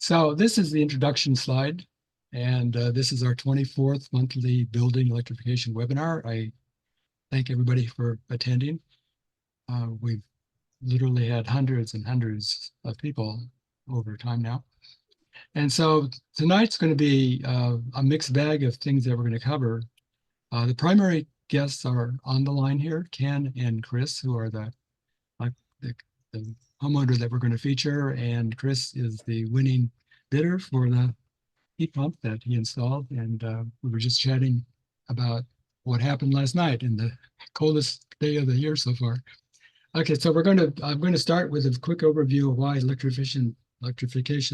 So this is the introduction slide, and this is our 24th monthly Building Electrification webinar. I thank everybody for attending. We've literally had hundreds and hundreds of people over time now. And so tonight's going to be a mixed bag of things that we're going to cover. The primary guests are on the line here, Ken and Chris, who are the homeowner that we're going to feature, and Chris is the winning bidder for the heat pump that he installed. And we were just chatting about what happened last night in the coldest day of the year so far. Okay, so I'm going to start with a quick overview of why electrification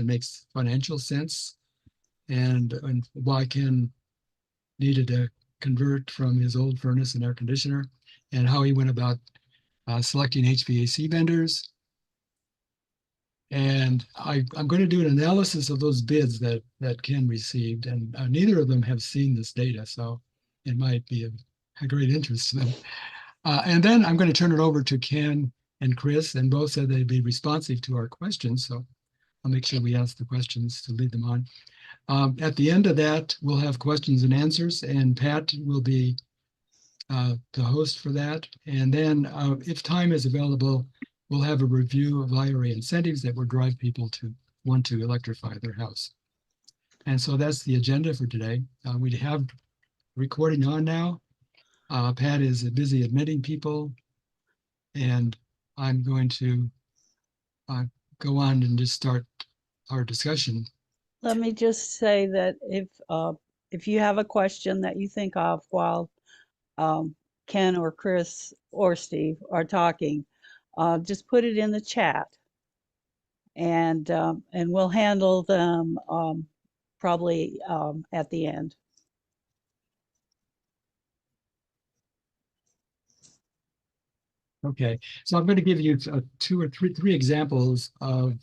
makes financial sense, and why Ken needed to convert from his old furnace and air conditioner, and how he went about selecting HVAC vendors. And I'm going to do an analysis of those bids that Ken received, and neither of them have seen this data, so it might be of a great interest to them. And then I'm going to turn it over to Ken and Chris, and both said they'd be responsive to our questions, so I'll make sure we ask the questions to lead them on. At the end of that, we'll have questions and answers, and Pat will be the host for that. And then if time is available, we'll have a review of IRA incentives that will drive people to want to electrify their house. And so that's the agenda for today. We have recording on now. Pat is busy admitting people, and I'm going to go on and just start our discussion. Let me just say that if you have a question that you think of while Ken or Chris or Steve are talking, just put it in the chat, and we'll handle them probably at the end. Okay, so I'm going to give you two or three examples of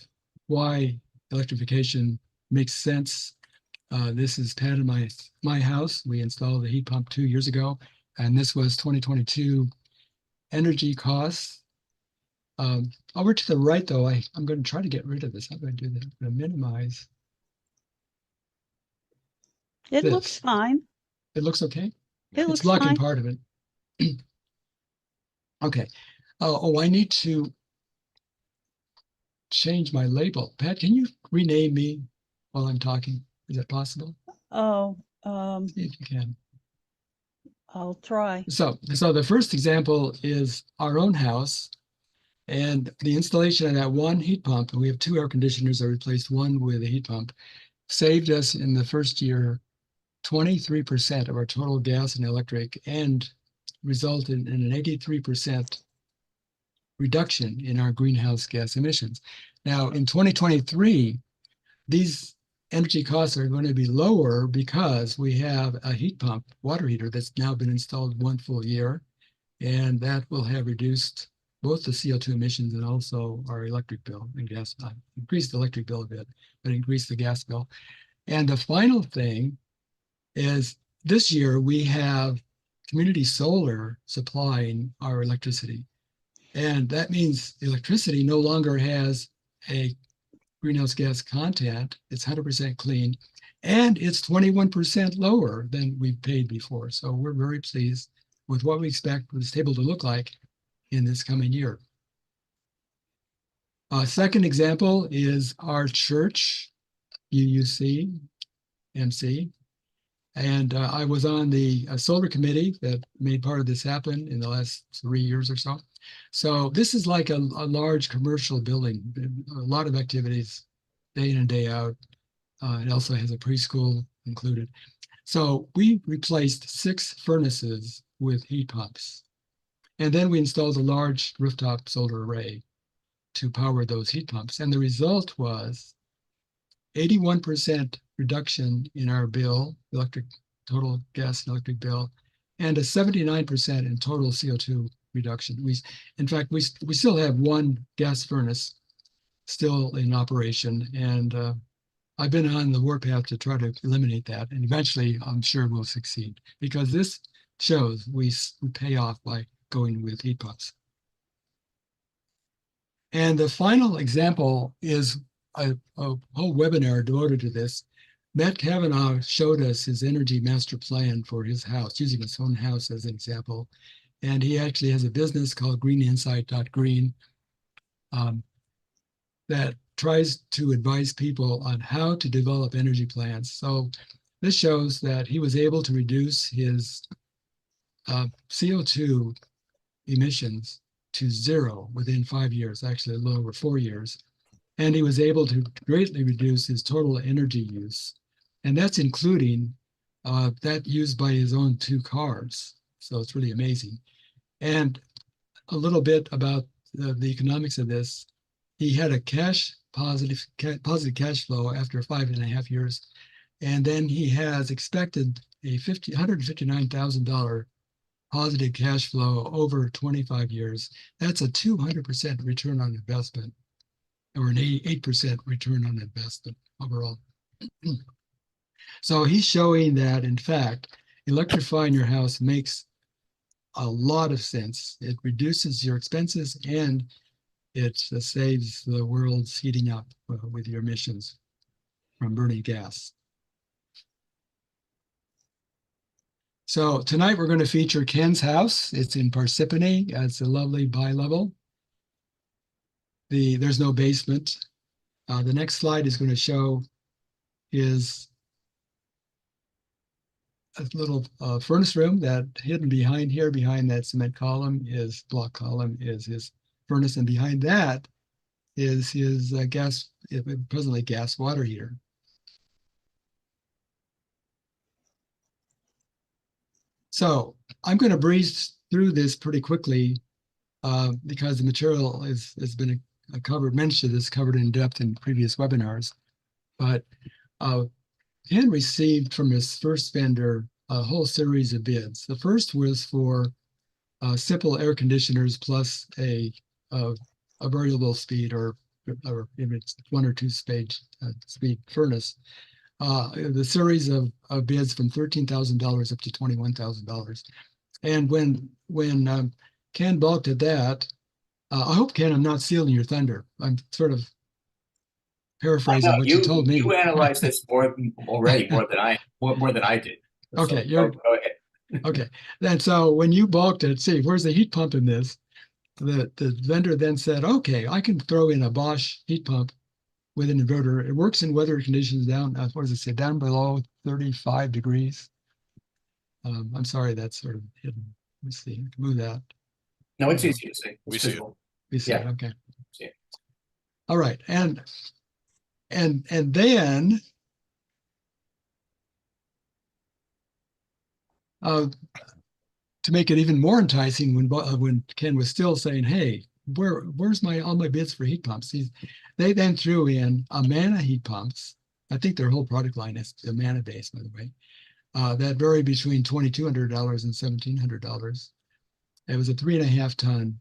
why electrification makes sense. This is Pat and my house. We installed the heat pump 2 years ago, and this was 2022 energy costs. Over to the right, though, I'm going to try to get rid of this. I'm going to do that. I'm going to minimize. It looks fine. It looks okay? It looks it's blocking fine. part of it. Okay. Oh, I need to change my label. Pat, can you rename me while I'm talking? Is that possible? Oh, see if you can. I'll try. So the first example is our own house, and the installation of that one heat pump, and we have 2 air conditioners. I replaced one with a heat pump, saved us in the first year 23% of our total gas and electric, and resulted in an 83% reduction in our greenhouse gas emissions. Now, in 2023, these energy costs are going to be lower because we have a heat pump, water heater, that's now been installed 1 full year, and that will have reduced both the CO2 emissions and also our electric bill and gas, increased the electric bill a bit, but increased the gas bill. And the final thing is this year we have community solar supplying our electricity. And that means electricity no longer has a greenhouse gas content. It's 100% clean, and it's 21% lower than we paid before. So we're very pleased with what we expect this table to look like in this coming year. Second example is our church, UUC, MC. And I was on the solar committee that made part of this happen in the last 3 years or so. So this is like a large commercial building, a lot of activities day in and day out. It also has a preschool included. So we replaced 6 furnaces with heat pumps. And then we installed a large rooftop solar array to power those heat pumps. And the result was 81% reduction in our bill, total gas and electric bill, and a 79% in total CO2 reduction. In fact, we still have 1 gas furnace still in operation, and I've been on the warpath to try to eliminate that, and eventually I'm sure we'll succeed, because this shows we pay off by going with heat pumps. And the final example is a whole webinar devoted to this. Matt Kavanaugh showed us his energy master plan for his house, using his own house as an example. And he actually has a business called greeninsight.green that tries to advise people on how to develop energy plans. So this shows that he was able to reduce his CO2 emissions to zero within 5 years, actually a little over 4 years. And he was able to greatly reduce his total energy use. And that's including that used by his own 2 cars. So it's really amazing. And a little bit about the economics of this. He had a positive cash flow after 5.5 years. And then he has expected a $159,000 positive cash flow over 25 years. That's a 200% return on investment, or an 88% return on investment overall. So he's showing that, in fact, electrifying your house makes a lot of sense. It reduces your expenses and it saves the world's heating up with your emissions from burning gas. So tonight we're going to feature Ken's house. It's in Parsippany. It's a lovely bi-level. There's no basement. The next slide is going to show his a little furnace room that hidden behind here, behind that cement column is block column is his furnace, and behind that is his presently gas water heater. So I'm going to breeze through this pretty quickly because the material has been covered, mentioned this covered in depth in previous webinars. But Ken received from his first vendor a whole series of bids. The first was for simple air conditioners plus a variable speed or if it's 1 or 2 speed furnace. The series of bids from $13,000 up to $21,000. And when Ken balked at that, I hope, Ken, I'm not stealing your thunder. I'm sort of paraphrasing what you told me. You analyzed this more than I did. Okay, so go ahead. Okay. And so when you balked at, see, where's the heat pump in this? The vendor then said, okay, I can throw in a Bosch heat pump with an inverter. It works in weather conditions down, what does it say, down below 35 degrees. I'm sorry, that's sort of hidden. Let me see, move that. No, it's easy to see. We see it. We see it, Yeah. okay. See it. All right, and then to make it even more enticing, when Ken was still saying, "Hey, where's all my bids for heat pumps?" They then threw in Amana heat pumps. I think their whole product line is Amana based, by the way. That vary between $2,200 and $1,700. It was a 3.5 ton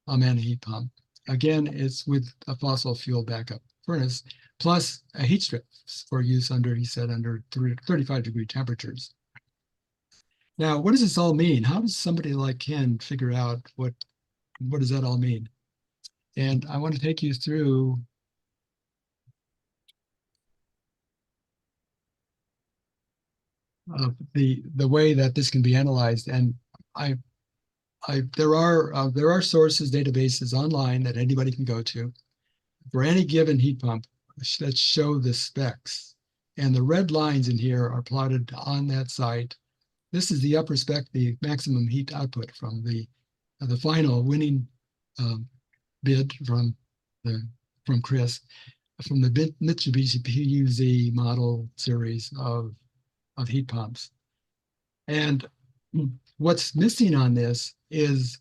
Amana heat pump. Again, it's with a fossil fuel backup furnace plus a heat strip for use under 35-degree temperatures. Now, what does this all mean? How does somebody like Ken figure out what does that all mean? And I want to take you through the way that this can be analyzed. And there are sources, databases online that anybody can go to for any given heat pump that show the specs. And the red lines in here are plotted on that site. This is the upper spec, the maximum heat output from the final winning bid from Chris, from the Mitsubishi PUZ model series of heat pumps. And what's missing on this is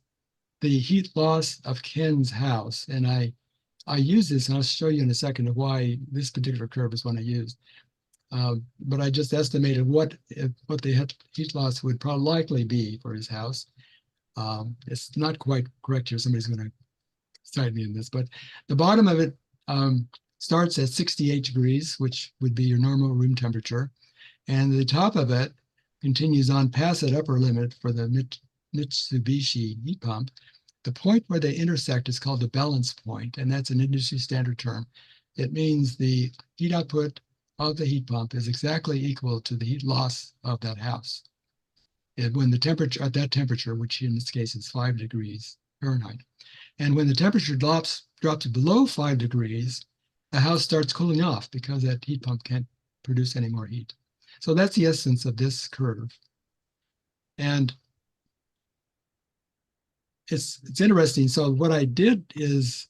the heat loss of Ken's house. And I use this, and I'll show you in a second of why this particular curve is one I used. But I just estimated what the heat loss would probably likely be for his house. It's not quite correct here. Somebody's going to cite me in this, but the bottom of it starts at 68 degrees, which would be your normal room temperature. And the top of it continues on past that upper limit for the Mitsubishi heat pump the point where they intersect is called the balance point, and that's an industry standard term. It means the heat output of the heat pump is exactly equal to the heat loss of that house. And when the temperature, at that temperature, which in this case is 5 degrees Fahrenheit, and when the temperature drops below 5 degrees, the house starts cooling off because that heat pump can't produce any more heat. So that's the essence of this curve. And it's interesting. So what I did is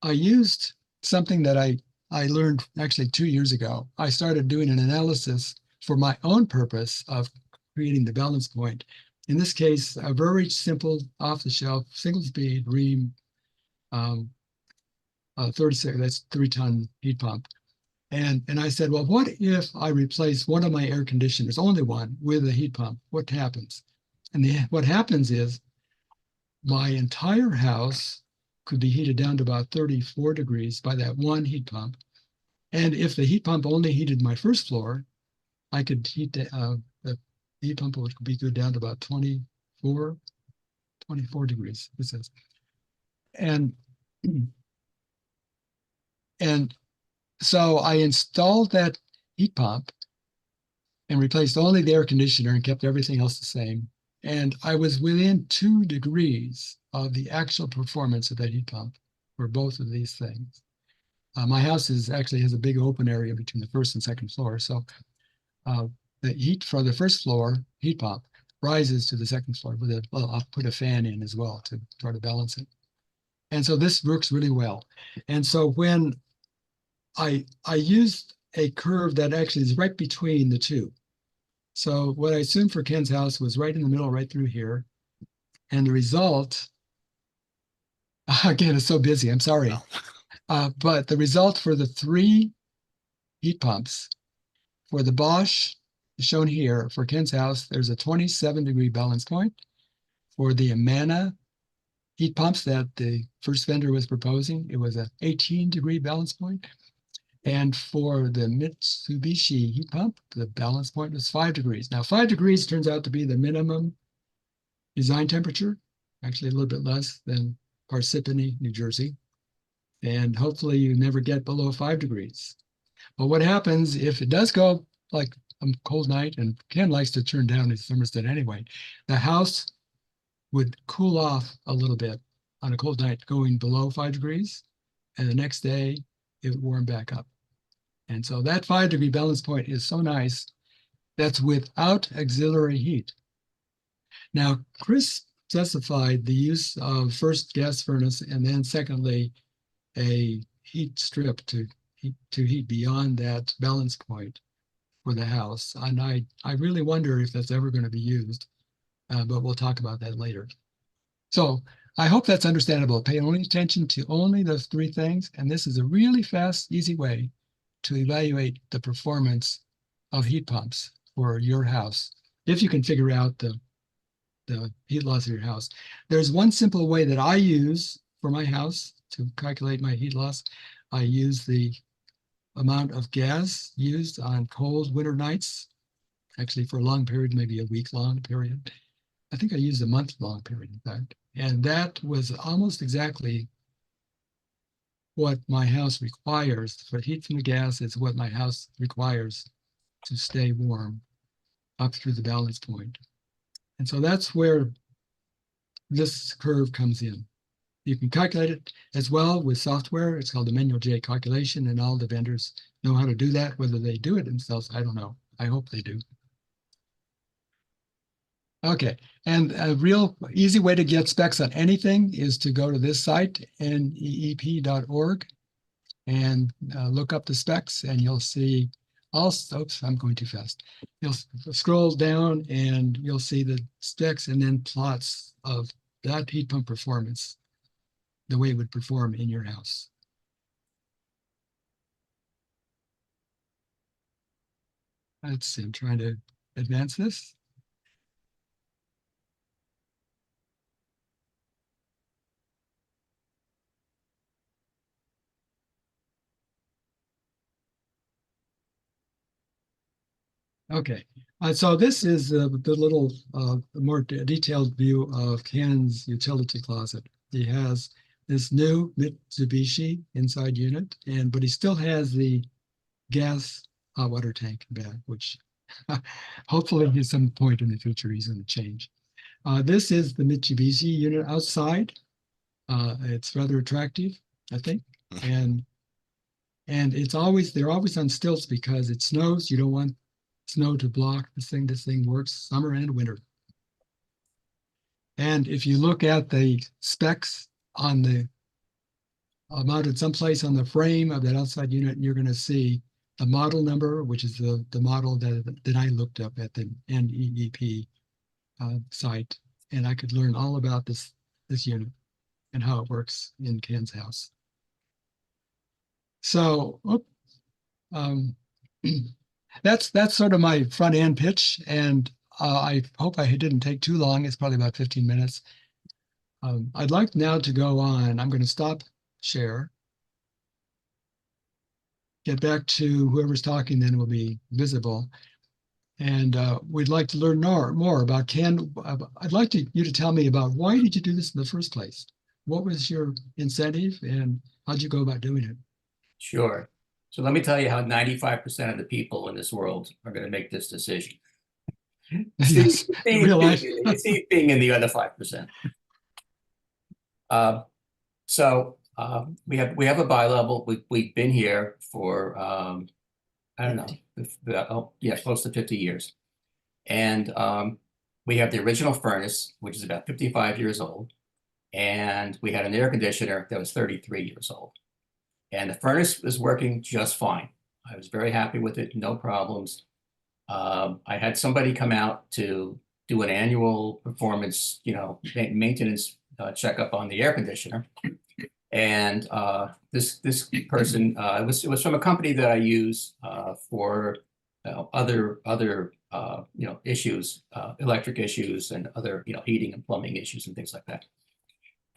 I used something that I learned actually 2 years ago. I started doing an analysis for my own purpose of creating the balance point. In this case, a very simple off-the-shelf single-speed Rheem 36, that's 3-ton heat pump. And I said, well, what if I replace one of my air conditioners, only one, with a heat pump? What happens? And what happens is my entire house could be heated down to about 34 degrees by that one heat pump. And if the heat pump only heated my first floor, I could heat the heat pump would be good down to about 24 degrees. It says. And so I installed that heat pump and replaced only the air conditioner and kept everything else the same. And I was within 2 degrees of the actual performance of that heat pump for both of these things. My house actually has a big open area between the first and second floor. So the heat for the first floor heat pump rises to the second floor with well, I'll put a fan in as well to try to balance it. And so this works really well. And so when I used a curve that actually is right between the two. So what I assumed for Ken's house was right in the middle, right through here. And the result, again, it's so busy, I'm sorry. But the result for the 3 heat pumps, for the Bosch shown here, for Ken's house, there's a 27-degree balance point. For the Amana heat pumps that the first vendor was proposing, it was an 18-degree balance point. And for the Mitsubishi heat pump, the balance point was 5 degrees. Now, 5 degrees turns out to be the minimum design temperature, actually a little bit less than Parsippany, New Jersey. And hopefully you never get below 5 degrees. But what happens if it does go like a cold night, and Ken likes to turn down his thermostat anyway, the house would cool off a little bit on a cold night going below 5 degrees. And the next day it would warm back up. And so that 5-degree balance point is so nice. That's without auxiliary heat. Now, Chris specified the use of first gas furnace and then secondly, a heat strip to heat beyond that balance point for the house. And I really wonder if that's ever going to be used, but we'll talk about that later. So I hope that's understandable. Pay only attention to only those 3 things. And this is a really fast, easy way to evaluate the performance of heat pumps for your house, if you can figure out the heat loss of your house. There's one simple way that I use for my house to calculate my heat loss. I use the amount of gas used on cold winter nights, actually for a long period, maybe a week-long period. I think I used a month-long period, in fact. And that was almost exactly what my house requires. For heat from the gas is what my house requires to stay warm up through the balance point. And so that's where this curve comes in. You can calculate it as well with software. It's called the Manual J calculation, and all the vendors know how to do that. Whether they do it themselves, I don't know. I hope they do. Okay, and a real easy way to get specs on anything is to go to this site, neep.org, and look up the specs, and you'll see oops, I'm going too fast. You'll scroll down and you'll see the specs and then plots of that heat pump performance, the way it would perform in your house. Let's see, I'm trying to advance this. Okay. So this is the little more detailed view of Ken's utility closet. He has this new Mitsubishi inside unit, but he still has the gas hot water tank back, which hopefully at some point in the future he's going to change. This is the Mitsubishi unit outside. It's rather attractive, I think, and they're always on stilts because it snows. You don't want snow to block this thing. This thing works summer and winter. And if you look at the specs on the mounted someplace on the frame of that outside unit, you're going to see the model number, which is the model that I looked up at the NEEP site, and I could learn all about this unit and how it works in Ken's house. So um, that's sort of my front end pitch, and I hope I didn't take too long. It's probably about 15 minutes. I'd like now to go on. I'm going to stop share, get back to whoever's talking, then will be visible. And we'd like to learn more about Ken. I'd like you to tell me about why did you do this in the first place? What was your incentive and how'd you go about doing it? Sure. So let me tell you how 95% of the people in this world are going to make this decision. Yes, real life. Steve being in the other 5%. We have a bi-level. We've been here for I don't know, close to 50 years. And we have the original furnace, which is about 55 years old. And we had an air conditioner that was 33 years old. And the furnace was working just fine. I was very happy with it, no problems. I had somebody come out to do an annual performance, maintenance checkup on the air conditioner. And this person, it was from a company that I use for other issues, electric issues, and other heating and plumbing issues and things like that.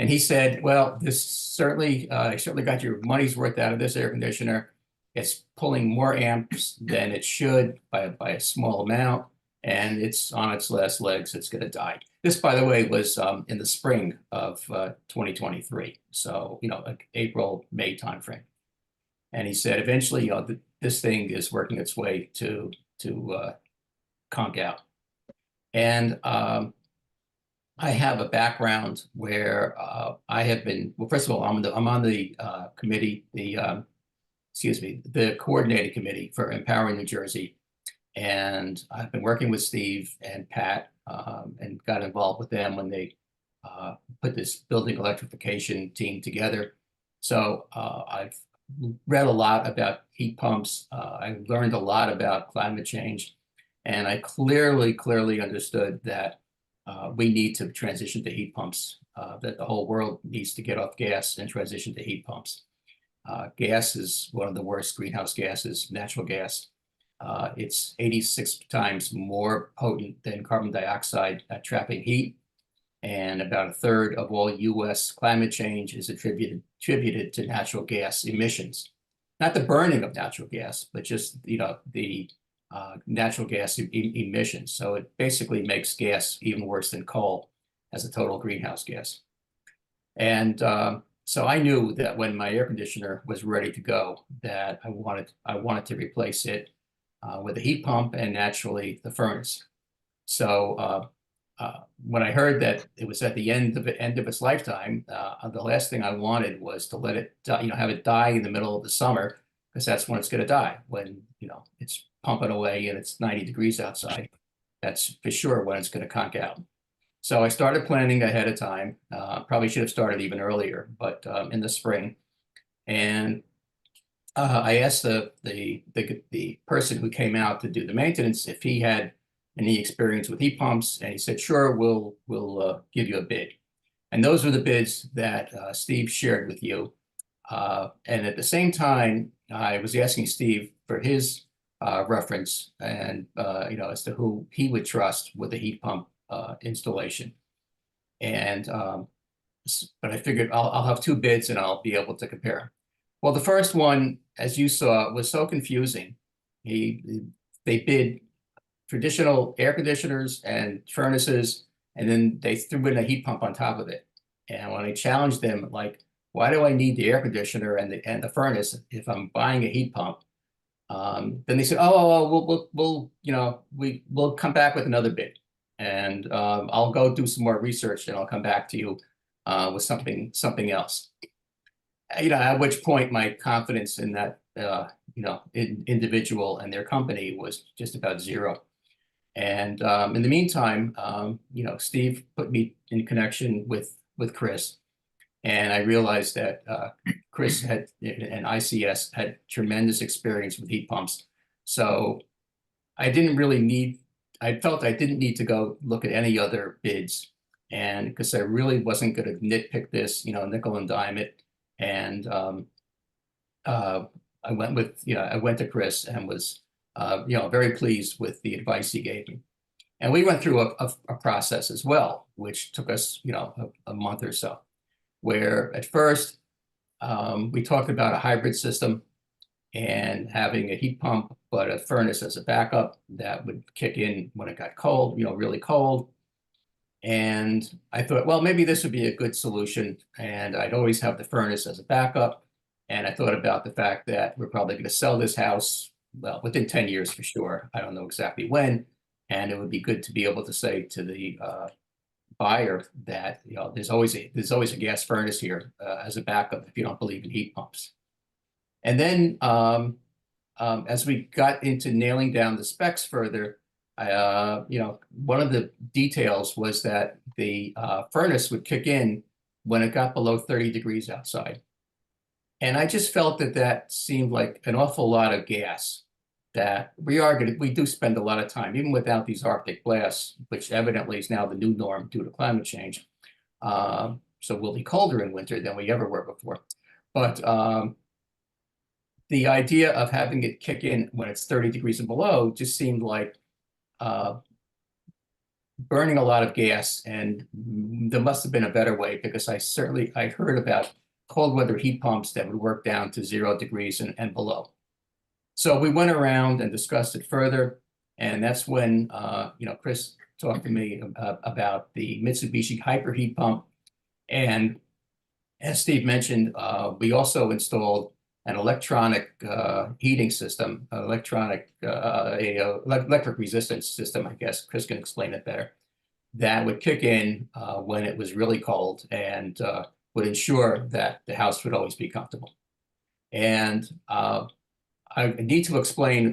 And he said, "Well, this certainly got your money's worth out of this air conditioner. It's pulling more amps than it should by a small amount, and it's on its last legs. It's going to die." This, by the way, was in the spring of 2023, so like April, May timeframe. And he said, eventually, this thing is working its way to conk out. And I have a background where I have been, well, first of all, I'm on the committee, the coordinating committee for Empowering New Jersey. And I've been working with Steve and Pat and got involved with them when they put this building electrification team together. So I've read a lot about heat pumps. I learned a lot about climate change. And I clearly understood that we need to transition to heat pumps, that the whole world needs to get off gas and transition to heat pumps. Gas is one of the worst greenhouse gases, natural gas. It's 86 times more potent than carbon dioxide at trapping heat. And about a third of all US climate change is attributed to natural gas emissions. Not the burning of natural gas, but just the natural gas emissions. So it basically makes gas even worse than coal as a total greenhouse gas. And so I knew that when my air conditioner was ready to go, that I wanted to replace it with a heat pump and naturally the furnace. So when I heard that it was at the end of its lifetime, the last thing I wanted was to let it have it die in the middle of the summer, because that's when it's going to die, when it's pumping away and it's 90 degrees outside. That's for sure when it's going to conk out. So I started planning ahead of time. Probably should have started even earlier, but in the spring. And I asked the person who came out to do the maintenance if he had any experience with heat pumps, and he said, "Sure, we'll give you a bid." And those were the bids that Steve shared with you. And at the same time, I was asking Steve for his reference and as to who he would trust with the heat pump installation. And but I figured I'll have two bids and I'll be able to compare. Well, the first one, as you saw, was so confusing. They bid traditional air conditioners and furnaces, and then they threw in a heat pump on top of it. And when I challenged them, like, why do I need the air conditioner and the furnace if I'm buying a heat pump? Then they said, oh, we'll come back with another bid, and I'll go do some more research and I'll come back to you with something else. At which point my confidence in that individual and their company was just about zero. And in the meantime, Steve put me in connection with Chris, and I realized that Chris and ICS had tremendous experience with heat pumps. So I felt I didn't need to go look at any other bids, and because I really wasn't going to nitpick this, nickel and dime it. And I went to Chris and was very pleased with the advice he gave me. And we went through a process as well, which took us a month or so, where at first we talked about a hybrid system and having a heat pump but a furnace as a backup that would kick in when it got cold, really cold. And I thought, well, maybe this would be a good solution, and I'd always have the furnace as a backup. And I thought about the fact that we're probably going to sell this house, well, within 10 years for sure. I don't know exactly when. And it would be good to be able to say to the buyer that there's always a gas furnace here as a backup if you don't believe in heat pumps. And then as we got into nailing down the specs further, one of the details was that the furnace would kick in when it got below 30 degrees outside. And I just felt that seemed like an awful lot of gas that we do spend a lot of time, even without these Arctic blasts, which evidently is now the new norm due to climate change. So we'll be colder in winter than we ever were before. But the idea of having it kick in when it's 30 degrees and below just seemed like burning a lot of gas, and there must have been a better way, because I heard about cold weather heat pumps that would work down to 0 degrees and below. So we went around and discussed it further, and that's when Chris talked to me about the Mitsubishi Hyper heat pump. And as Steve mentioned, we also installed an electronic heating system, electric resistance system, I guess. Chris can explain it better. That would kick in when it was really cold and would ensure that the house would always be comfortable. And I need to explain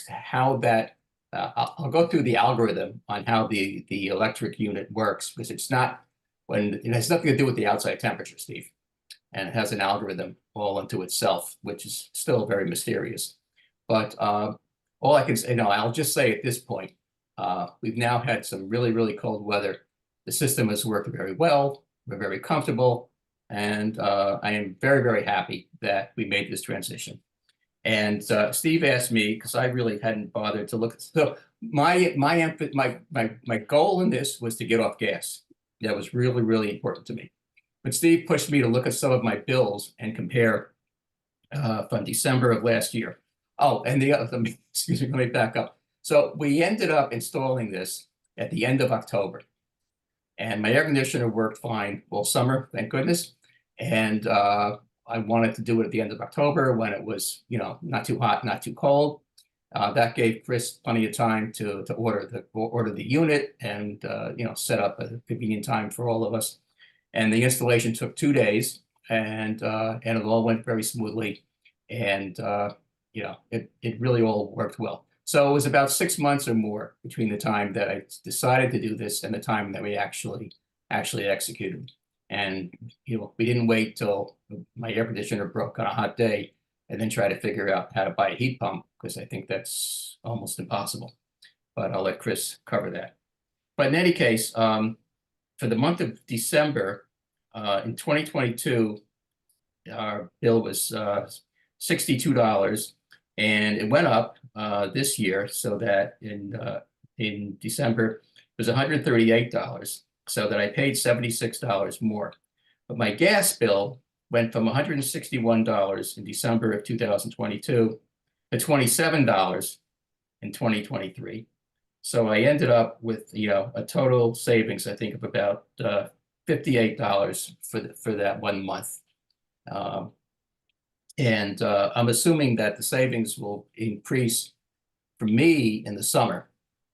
how that, I'll go through the algorithm on how the electric unit works, because it has nothing to do with the outside temperature, Steve. And it has an algorithm all unto itself, which is still very mysterious. But all I can say, I'll just say at this point, we've now had some really, really cold weather. The system has worked very well. We're very comfortable. And I am very, very happy that we made this transition. And Steve asked me, because I really hadn't bothered to look. So my goal in this was to get off gas. That was really, really important to me. But Steve pushed me to look at some of my bills and compare from December of last year. Oh, and let me back up. So we ended up installing this at the end of October. And my air conditioner worked fine all summer, thank goodness. And I wanted to do it at the end of October when it was, not too hot, not too cold. That gave Chris plenty of time to order the unit and set up a convenient time for all of us. And the installation took 2 days, and it all went very smoothly. And it really all worked well. So it was about 6 months or more between the time that I decided to do this and the time that we actually executed. And we didn't wait till my air conditioner broke on a hot day and then try to figure out how to buy a heat pump, because I think that's almost impossible. But I'll let Chris cover that. But in any case, for the month of December in 2022, our bill was $62, and it went up this year, so that in December it was $138, so that I paid $76 more. But my gas bill went from $161 in December of 2022 to $27 in 2023. So I ended up with, a total savings, I think, of about $58 for that 1 month. Um, and I'm assuming that the savings will increase for me in the summer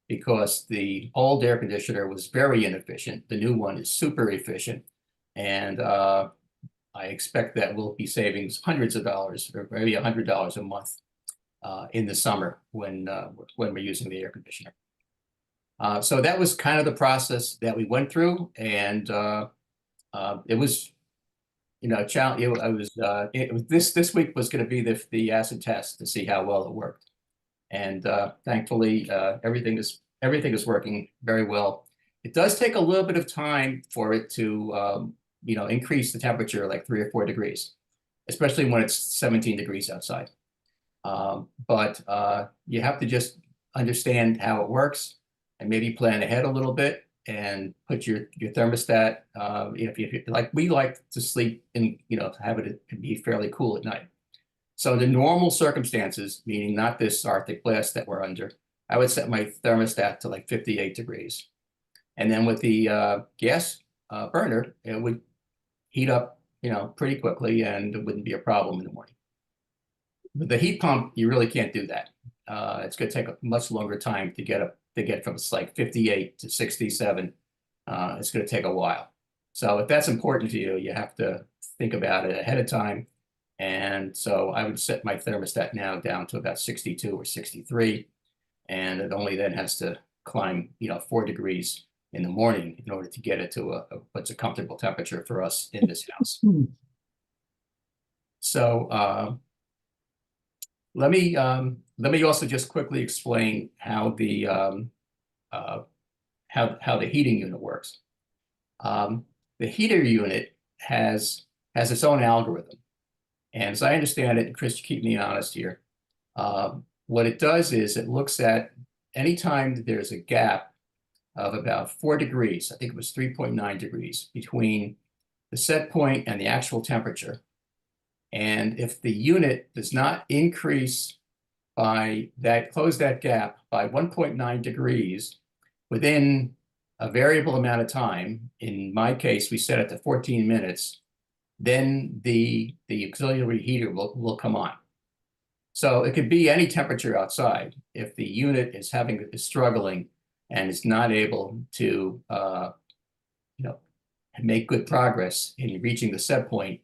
because the old air conditioner was very inefficient. The new one is super efficient. And I expect that we'll be saving hundreds of dollars or maybe $100 a month in the summer when we're using the air conditioner. So that was kind of the process that we went through, and it was, challenge. This week was going to be the acid test to see how well it worked, and thankfully everything is working very well. It does take a little bit of time for it to increase the temperature like 3 or 4 degrees, especially when it's 17 degrees outside. But you have to just understand how it works and maybe plan ahead a little bit and put your thermostat. If like we like to sleep in, have it be fairly cool at night. So the normal circumstances, meaning not this Arctic blast that we're under, I would set my thermostat to like 58 degrees. And then with the gas burner, it would heat up, pretty quickly, and it wouldn't be a problem in the morning. With the heat pump, you really can't do that. It's going to take a much longer time to get from like 58 to 67. It's going to take a while. So if that's important to you, you have to think about it ahead of time. And so I would set my thermostat now down to about 62 or 63, and it only then has to climb, 4 degrees in the morning in order to get it to what's a comfortable temperature for us in this house. So let me also just quickly explain how the how the heating unit works. The heater unit has its own algorithm, and as I understand it, Chris, keep me honest here. What it does is it looks at any time there's a gap of about 4 degrees, I think it was 3.9 degrees, between the set point and the actual temperature. And if the unit does not increase close that gap by 1.9 degrees within a variable amount of time, in my case, we set it to 14 minutes, then the auxiliary heater will come on. So it could be any temperature outside. If the unit is struggling and is not able to make good progress in reaching the set point,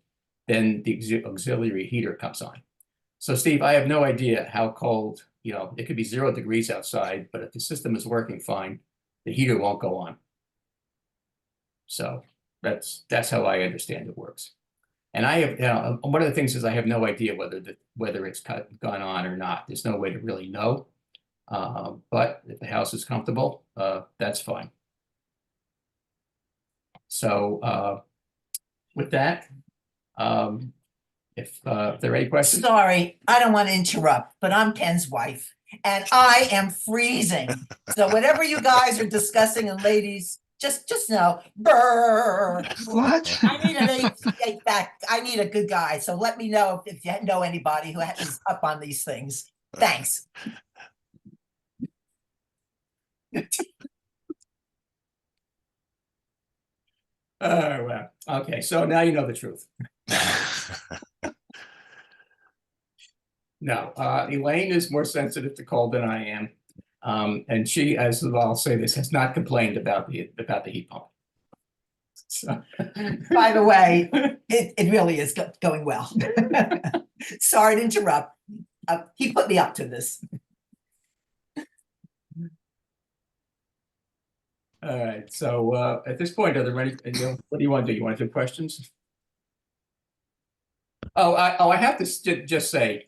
then the auxiliary heater comes on. So Steve, I have no idea how cold, it could be 0 degrees outside, but if the system is working fine, the heater won't go on. So that's how I understand it works. And I have, one of the things is I have no idea whether it's gone on or not. There's no way to really know. But if the house is comfortable, that's fine. So with that, if there are any questions. Sorry, I don't want to interrupt, but I'm Ken's wife and I am freezing. So whatever you guys are discussing, and ladies, just know, brr. What? I need I need a good guy. So let me know if you know anybody who is up on these things. Thanks. Oh, well, okay. So now you know the truth. No, Elaine is more sensitive to cold than I am. And she, as I'll say this, has not complained about the heat pump. So. By the way, it really is going well. Sorry to interrupt. He put me up to this. All right. So at this point, are there any? What do you want to do? You want to do questions? Oh, I have to just say,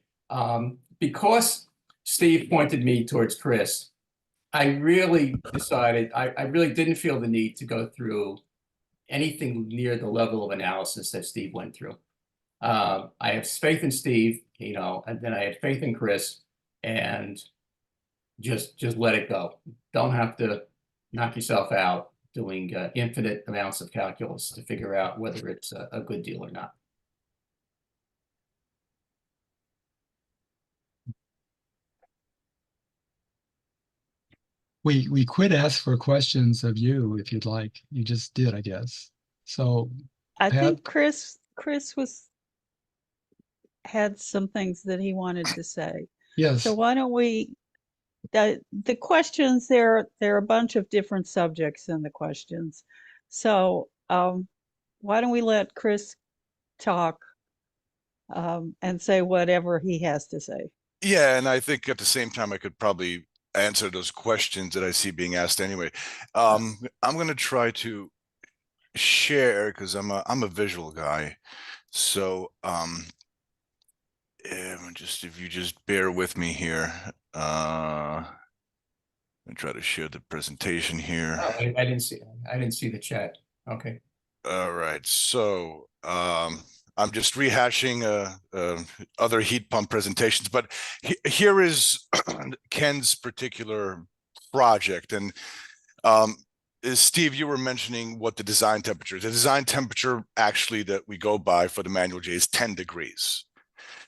because Steve pointed me towards Chris, I really decided I really didn't feel the need to go through anything near the level of analysis that Steve went through. I have faith in Steve, and then I had faith in Chris, and just let it go. Don't have to knock yourself out doing infinite amounts of calculus to figure out whether it's a good deal or not. We quit ask for questions of you if you'd like. You just did, I guess. So I Pat? think Chris had some things that he wanted to say. Yes, So why don't we, the questions, there are a bunch of different subjects in the questions. So why don't we let Chris talk and say whatever he has to say. Yeah, and I think at the same time I could probably answer those questions that I see being asked anyway. I'm going to try to share because I'm a visual guy. So just if you just bear with me here. I'm gonna try to share the presentation here. Oh, I didn't see the chat. Okay. All right, so I'm just rehashing other heat pump presentations, but here is Ken's particular project. And Steve, you were mentioning what the design temperature is. The design temperature actually that we go by for the manual J is 10 degrees.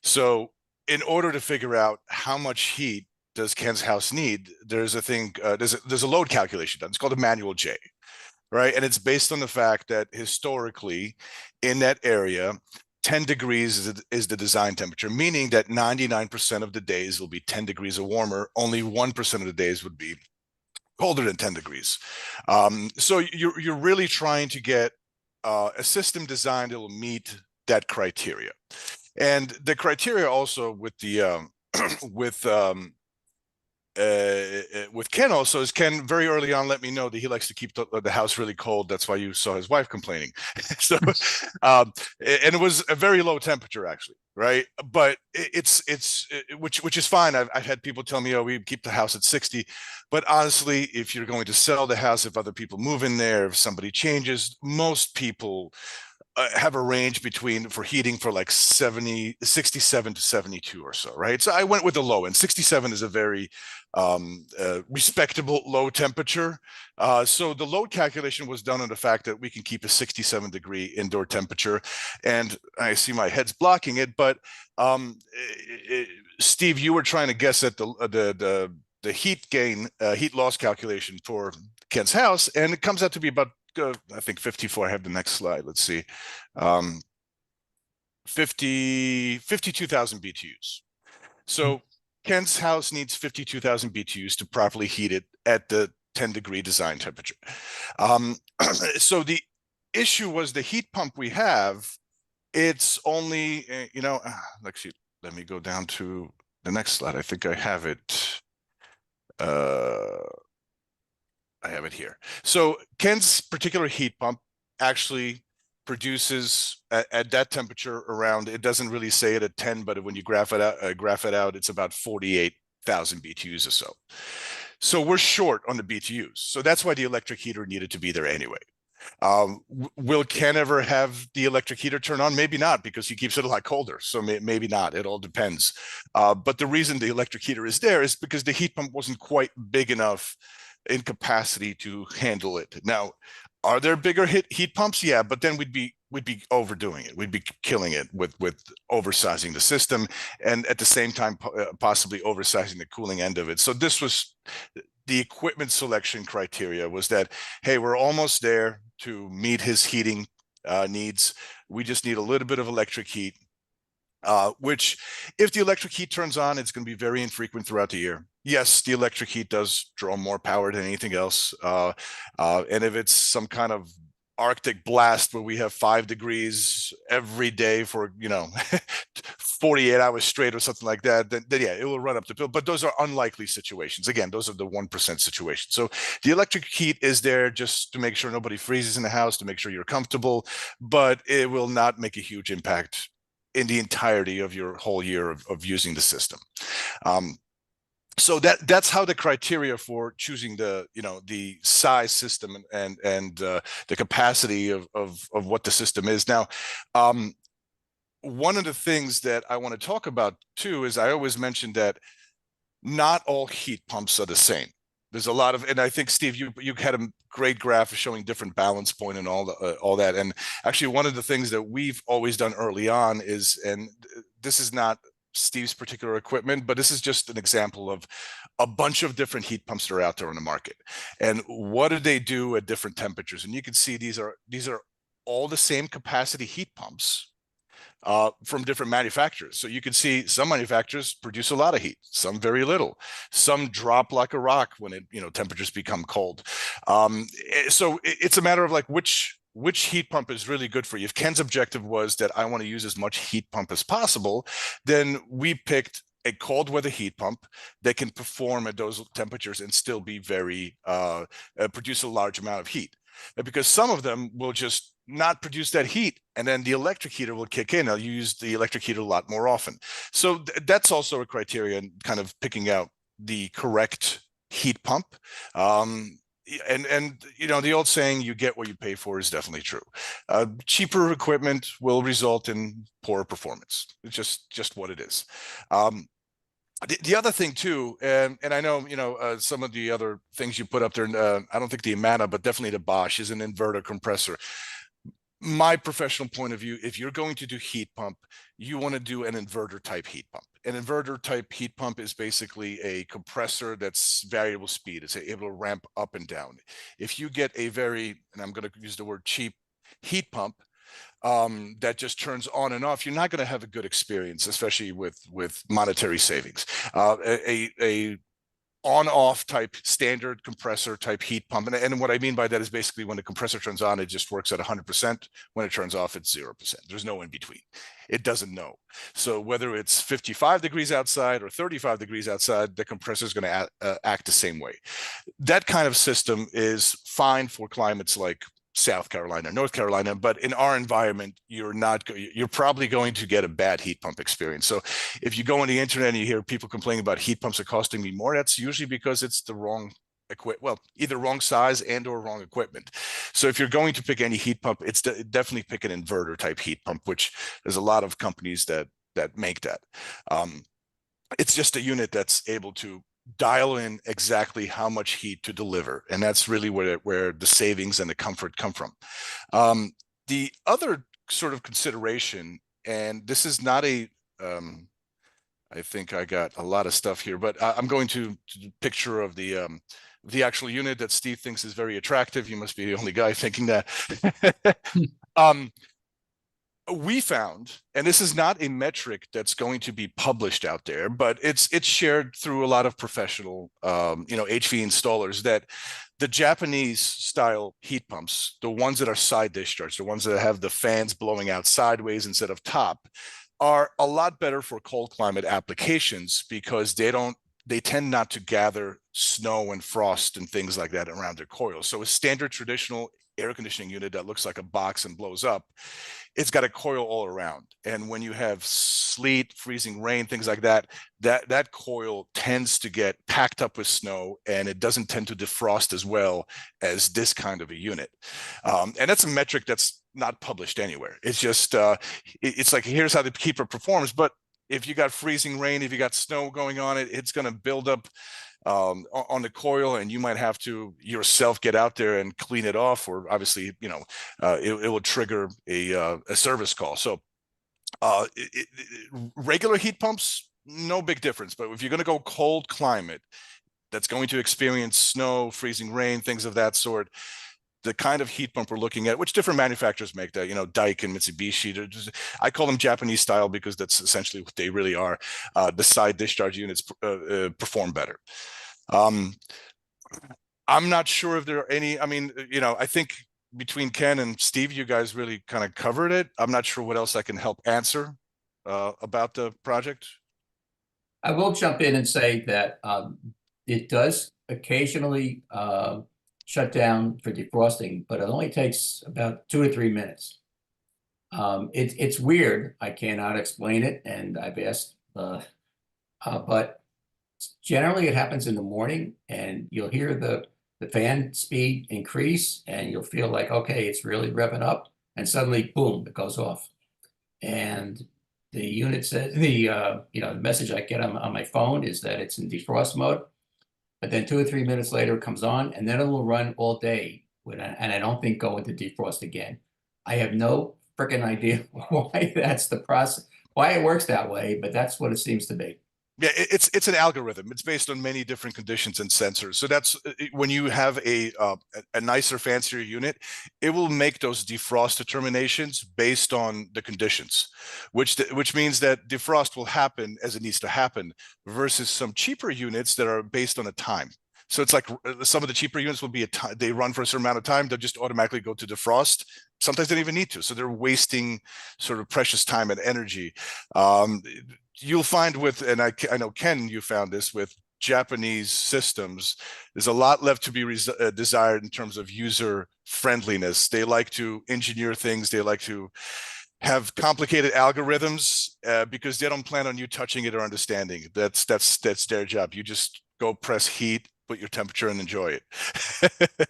So in order to figure out how much heat does Ken's house need, there's a thing, there's a load calculation done. It's called a manual J. Right. And it's based on the fact that historically in that area, 10 degrees is the design temperature, meaning that 99% of the days will be 10 degrees or warmer. Only 1% of the days would be colder than 10 degrees. So you're really trying to get a system designed that will meet that criteria. And the criteria also with the with Ken also is Ken very early on let me know that he likes to keep the house really cold. That's why you saw his wife complaining. So and it was a very low temperature actually, right? But which is fine. I've had people tell me, oh, we keep the house at 60. But honestly, if you're going to sell the house, if other people move in there, if somebody changes, most people have a range between for heating for like 67 to 72 or so, right? So I went with the low end. 67 is a very respectable low temperature. So the load calculation was done on the fact that we can keep a 67-degree indoor temperature. And I see my head's blocking it, but Steve, you were trying to guess at the heat gain, heat loss calculation for Ken's house, and it comes out to be about I think 54. I have the next slide. Let's see. 52,000 BTUs. So Ken's house needs 52,000 BTUs to properly heat it at the 10-degree design temperature. So the issue was the heat pump we have, it's only, actually, let me go down to the next slide. I think I have it. I have it here. So Ken's particular heat pump actually produces at that temperature around, it doesn't really say it at 10, but when you graph it out, it's about 48,000 BTUs or so. So we're short on the BTUs. So that's why the electric heater needed to be there anyway. Will Ken ever have the electric heater turn on? Maybe not, because he keeps it a lot colder. So maybe not. It all depends. But the reason the electric heater is there is because the heat pump wasn't quite big enough in capacity to handle it. Now, are there bigger heat pumps? Yeah, but then we'd be overdoing it. We'd be killing it with oversizing the system, and at the same time possibly oversizing the cooling end of it. So this was the equipment selection criteria, was that, hey, we're almost there to meet his heating needs. We just need a little bit of electric heat, which if the electric heat turns on, it's going to be very infrequent throughout the year. Yes, the electric heat does draw more power than anything else. And if it's some kind of Arctic blast where we have 5 degrees every day for 48 hours straight or something like that, then yeah, it will run up the bill. But those are unlikely situations. Again, those are the 1% situations. So the electric heat is there just to make sure nobody freezes in the house, to make sure you're comfortable, but it will not make a huge impact in the entirety of your whole year of using the system. So that's how the criteria for choosing the size system and the capacity of what the system is. Now, one of the things that I want to talk about too is I always mention that not all heat pumps are the same. There's a lot of, and I think Steve, you had a great graph showing different balance point and all that. And actually, one of the things that we've always done early on is, and this is not Steve's particular equipment, but this is just an example of a bunch of different heat pumps that are out there on the market. And what do they do at different temperatures? And you can see these are all the same capacity heat pumps from different manufacturers. So you can see some manufacturers produce a lot of heat, some very little, some drop like a rock when temperatures become cold. So it's a matter of like which heat pump is really good for you. If Ken's objective was that I want to use as much heat pump as possible, then we picked a cold weather heat pump that can perform at those temperatures and still be very produce a large amount of heat. Because some of them will just not produce that heat, and then the electric heater will kick in. I'll use the electric heater a lot more often. So that's also a criterion, kind of picking out the correct heat pump. And the old saying, you get what you pay for, is definitely true. Cheaper equipment will result in poorer performance. It's just what it is. The other thing too, and I know, some of the other things you put up there, I don't think the Amana, but definitely the Bosch is an inverter compressor. My professional point of view, if you're going to do heat pump, you want to do an inverter type heat pump. An inverter type heat pump is basically a compressor that's variable speed. It's able to ramp up and down. If you get a very, and I'm going to use the word cheap, heat pump, that just turns on and off, you're not going to have a good experience, especially with monetary savings. A on-off type standard compressor type heat pump, and what I mean by that is basically when the compressor turns on, it just works at 100%. When it turns off, it's 0%. There's no in between. It doesn't know. So whether it's 55 degrees outside or 35 degrees outside, the compressor is going to act the same way. That kind of system is fine for climates like South Carolina, North Carolina, but in our environment, you're probably going to get a bad heat pump experience. So if you go on the internet and you hear people complaining about heat pumps are costing me more, that's usually because it's the wrong either wrong size and or wrong equipment. So if you're going to pick any heat pump, it's definitely pick an inverter type heat pump, which there's a lot of companies that make that. It's just a unit that's able to dial in exactly how much heat to deliver, and that's really where the savings and the comfort come from. The other sort of consideration, and this is not a I think I got a lot of stuff here, but I'm going to the picture of the actual unit that Steve thinks is very attractive. You must be the only guy thinking that. We found, and this is not a metric that's going to be published out there, but it's shared through a lot of professional, HV installers, that the Japanese style heat pumps, the ones that are side discharge, the ones that have the fans blowing out sideways instead of top, are a lot better for cold climate applications because they tend not to gather snow and frost and things like that around their coils. So a standard traditional air conditioning unit that looks like a box and blows up, it's got a coil all around. And when you have sleet, freezing rain, things like that, that coil tends to get packed up with snow, and it doesn't tend to defrost as well as this kind of a unit. And that's a metric that's not published anywhere. It's just, it's like, here's how the keeper performs. But if you got freezing rain, if you got snow going on, it's going to build up on the coil, and you might have to yourself get out there and clean it off, or obviously, it will trigger a service call. So regular heat pumps, no big difference. But if you're going to go cold climate, that's going to experience snow, freezing rain, things of that sort, the kind of heat pump we're looking at, which different manufacturers make that, Daikin and Mitsubishi, I call them Japanese style because that's essentially what they really are. The side discharge units perform better. I'm not sure if there are any, I think between Ken and Steve, you guys really kind of covered it. I'm not sure what else I can help answer about the project. I will jump in and say that it does occasionally shut down for defrosting, but it only takes about 2 or 3 minutes. It's weird. I cannot explain it, and I've asked, but generally it happens in the morning, and you'll hear the fan speed increase, and you'll feel like, okay, it's really revving up, and suddenly, boom, it goes off. And the unit says, the message I get on my phone is that it's in defrost mode. But then 2 or 3 minutes later it comes on, and then it will run all day, and I don't think go into defrost again. I have no freaking idea why that's the process, why it works that way, but that's what it seems to be. Yeah, it's an algorithm. It's based on many different conditions and sensors. So that's when you have a nicer, fancier unit, it will make those defrost determinations based on the conditions, which means that defrost will happen as it needs to happen, versus some cheaper units that are based on a time. So it's like some of the cheaper units will be they run for a certain amount of time, they'll just automatically go to defrost. Sometimes they don't even need to. So they're wasting sort of precious time and energy. You'll find with, and I know, Ken, you found this with Japanese systems, there's a lot left to be desired in terms of user friendliness. They like to engineer things. They like to have complicated algorithms because they don't plan on you touching it or understanding. That's their job. You just go press heat, put your temperature, and enjoy it.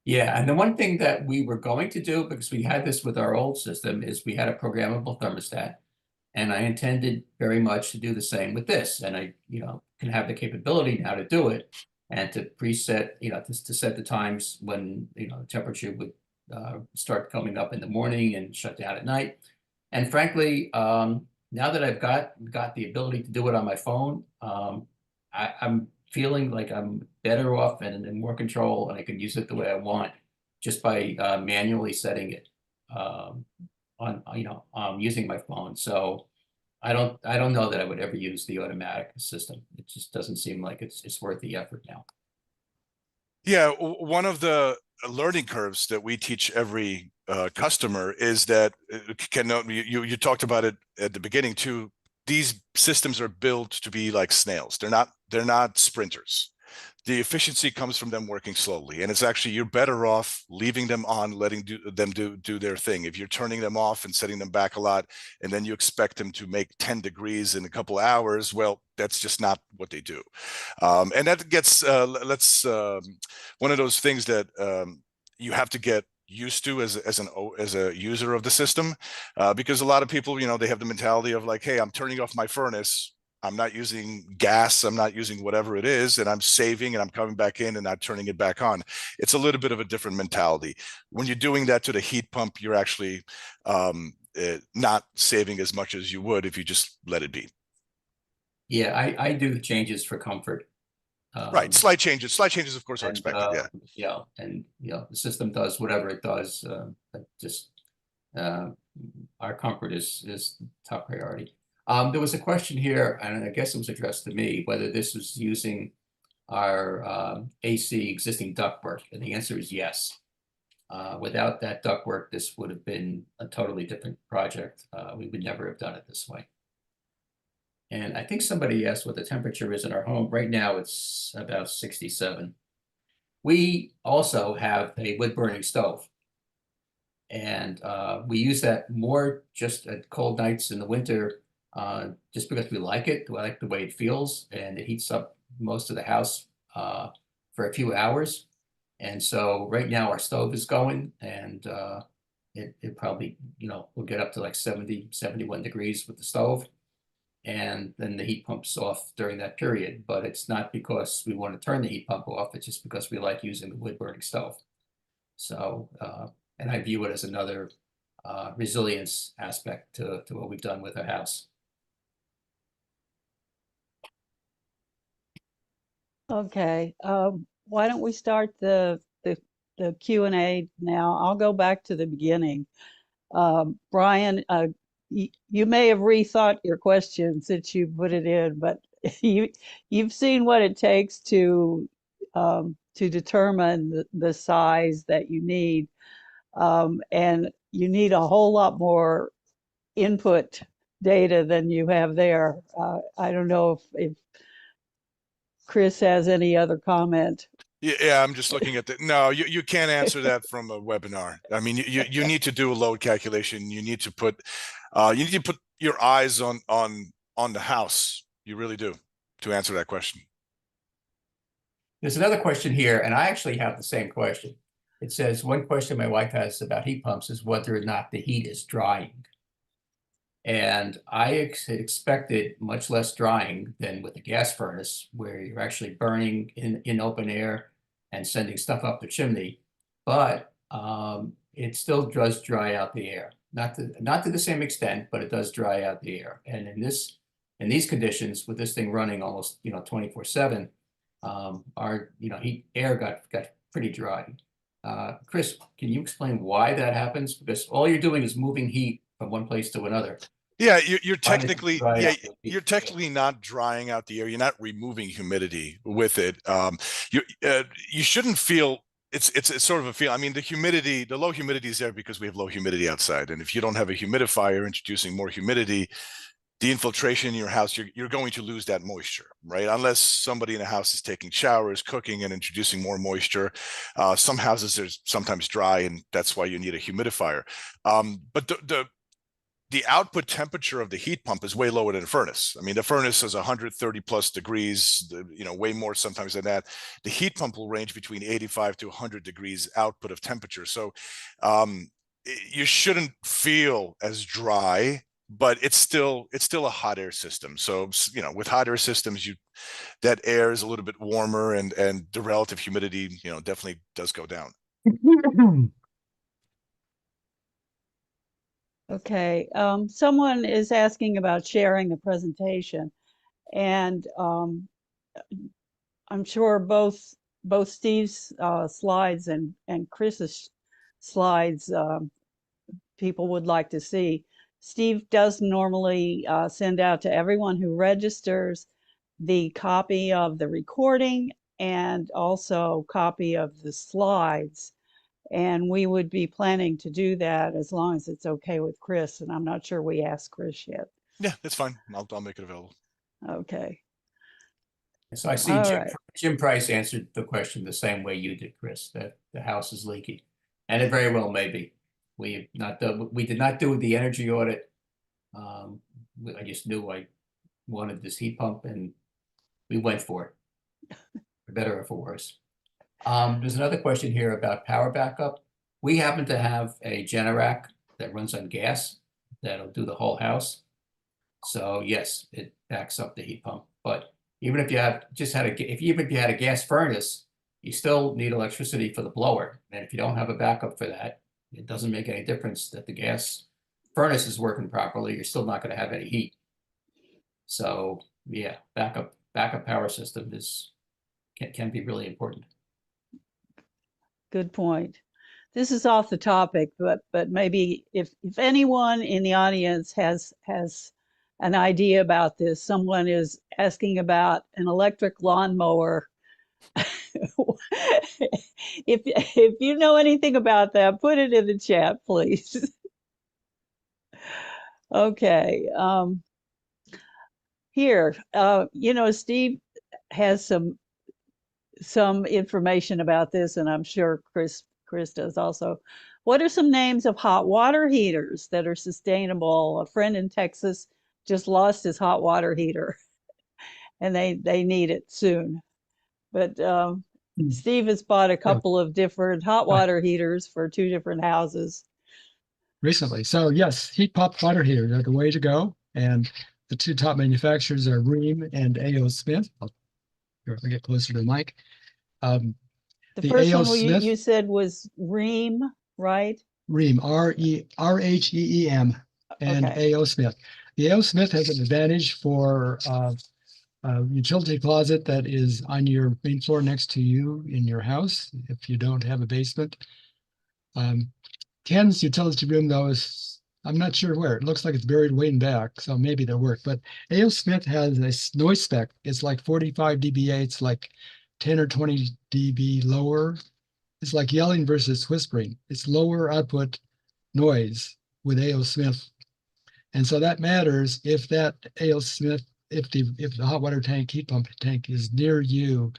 Yeah, and the one thing that we were going to do, because we had this with our old system, is we had a programmable thermostat. And I intended very much to do the same with this. And I, can have the capability now to do it and to preset, to set the times when, the temperature would start coming up in the morning and shut down at night. And frankly, now that I've got the ability to do it on my phone, I'm feeling like I'm better off and in more control, and I can use it the way I want just by manually setting it on using my phone. So I don't know that I would ever use the automatic system. It just doesn't seem like it's worth the effort now. Yeah, one of the learning curves that we teach every customer is that you talked about it at the beginning too. These systems are built to be like snails. They're not sprinters. The efficiency comes from them working slowly, and it's actually, you're better off leaving them on, letting them do their thing. If you're turning them off and setting them back a lot, and then you expect them to make 10 degrees in a couple of hours, well, that's just not what they do. And that gets one of those things that you have to get used to as a user of the system, because a lot of people, they have the mentality of like, hey, I'm turning off my furnace, I'm not using gas, I'm not using whatever it is, and I'm saving and I'm coming back in and not turning it back on. It's a little bit of a different mentality. When you're doing that to the heat pump, you're actually not saving as much as you would if you just let it be. Yeah, I do the changes for comfort. Right, slight changes of course are expected. Yeah, and the system does whatever it does. Just our comfort is top priority. There was a question here, and I guess it was addressed to me, whether this was using our AC existing ductwork, and the answer is yes. Without that ductwork, this would have been a totally different project. We would never have done it this way. And I think somebody asked what the temperature is in our home. Right now, it's about 67. We also have a wood-burning stove. And we use that more just at cold nights in the winter, just because we like it. We like the way it feels, and it heats up most of the house for a few hours. And so right now our stove is going, and it probably, will get up to like 70, 71 degrees with the stove. And then the heat pump's off during that period, but it's not because we want to turn the heat pump off. It's just because we like using the wood burning stove. So, and I view it as another resilience aspect to what we've done with our house. Okay, why don't we start the Q&A now? I'll go back to the beginning. Brian, you may have rethought your question since you put it in, but you've seen what it takes to determine the size that you need, and you need a whole lot more input data than you have there. I don't know if Chris has any other comment. Yeah, I'm just looking at the, no, you can't answer that from a webinar. I mean, you need to do a load calculation. You need to put your eyes on the house. You really do, to answer that question. There's another question here, and I actually have the same question. It says, one question my wife has about heat pumps is whether or not the heat is drying. And I expected much less drying than with a gas furnace, where you're actually burning in open air and sending stuff up the chimney, but it still does dry out the air. not to the same extent, but it does dry out the air. And in these conditions, with this thing running almost 24/7, our air got pretty dry. Chris, can you explain why that happens? Because all you're doing is moving heat from one place to another. Yeah, you're Why does it technically, dry yeah, out the heat? you're technically not drying out the air. You're not removing humidity with it. You shouldn't feel it's sort of a feel. I mean, the low humidity is there because we have low humidity outside, and if you don't have a humidifier introducing more humidity, the infiltration in your house, you're going to lose that moisture, right? Unless somebody in the house is taking showers, cooking, and introducing more moisture. Some houses are sometimes dry, and that's why you need a humidifier. But the output temperature of the heat pump is way lower than a furnace. I mean, the furnace is 130 plus degrees, way more sometimes than that. The heat pump will range between 85 to 100 degrees output of temperature. So you shouldn't feel as dry, but it's still a hot air system. So, with hot air systems, that air is a little bit warmer, and the relative humidity, definitely does go down. Okay, someone is asking about sharing the presentation, and I'm sure both Steve's slides and Chris's slides people would like to see. Steve does normally send out to everyone who registers the copy of the recording and also copy of the slides. And we would be planning to do that as long as it's okay with Chris. And I'm not sure we asked Chris yet. Yeah, that's fine. I'll make it available. Okay. So I see All Jim, right. Jim Price answered the question the same way you did, Chris, that the house is leaky. And it very well may be. We did not do the energy audit. I just knew I wanted this heat pump, and we went for it, for better or for worse. There's another question here about power backup. We happen to have a Generac that runs on gas that'll do the whole house. So yes, it backs up the heat pump. But even if you had a gas furnace, you still need electricity for the blower. And if you don't have a backup for that, it doesn't make any difference that the gas furnace is working properly. You're still not going to have any heat. So yeah, backup power system can be really important. Good point. This is off the topic, but maybe if anyone in the audience has an idea about this, someone is asking about an electric lawnmower. If you know anything about that, put it in the chat, please. Okay. Here, Steve has some information about this, and I'm sure Chris does also. What are some names of hot water heaters that are sustainable? A friend in Texas just lost his hot water heater, and they need it soon. But Steve has bought a couple of different hot water heaters for 2 different houses Recently. So yes, heat pump water heaters are the way to go. And the 2 top manufacturers are Rheem and A.O. Smith. I'll get closer to the mic. The The first A.O. one Smith, you said was Rheem, right? Rheem, Rheem, and Okay. A.O. Smith. The A.O. Smith has an advantage for a utility closet that is on your main floor next to you in your house if you don't have a basement. Ken's utility room, though, I'm not sure where. It looks like it's buried way in back, so maybe it'll work. But A.O. Smith has a noise spec. It's like 45 dBA. It's like 10 or 20 dB lower. It's like yelling versus whispering. It's lower output noise with A.O. Smith. And so that matters if that A.O. Smith, if the hot water tank, heat pump tank is near you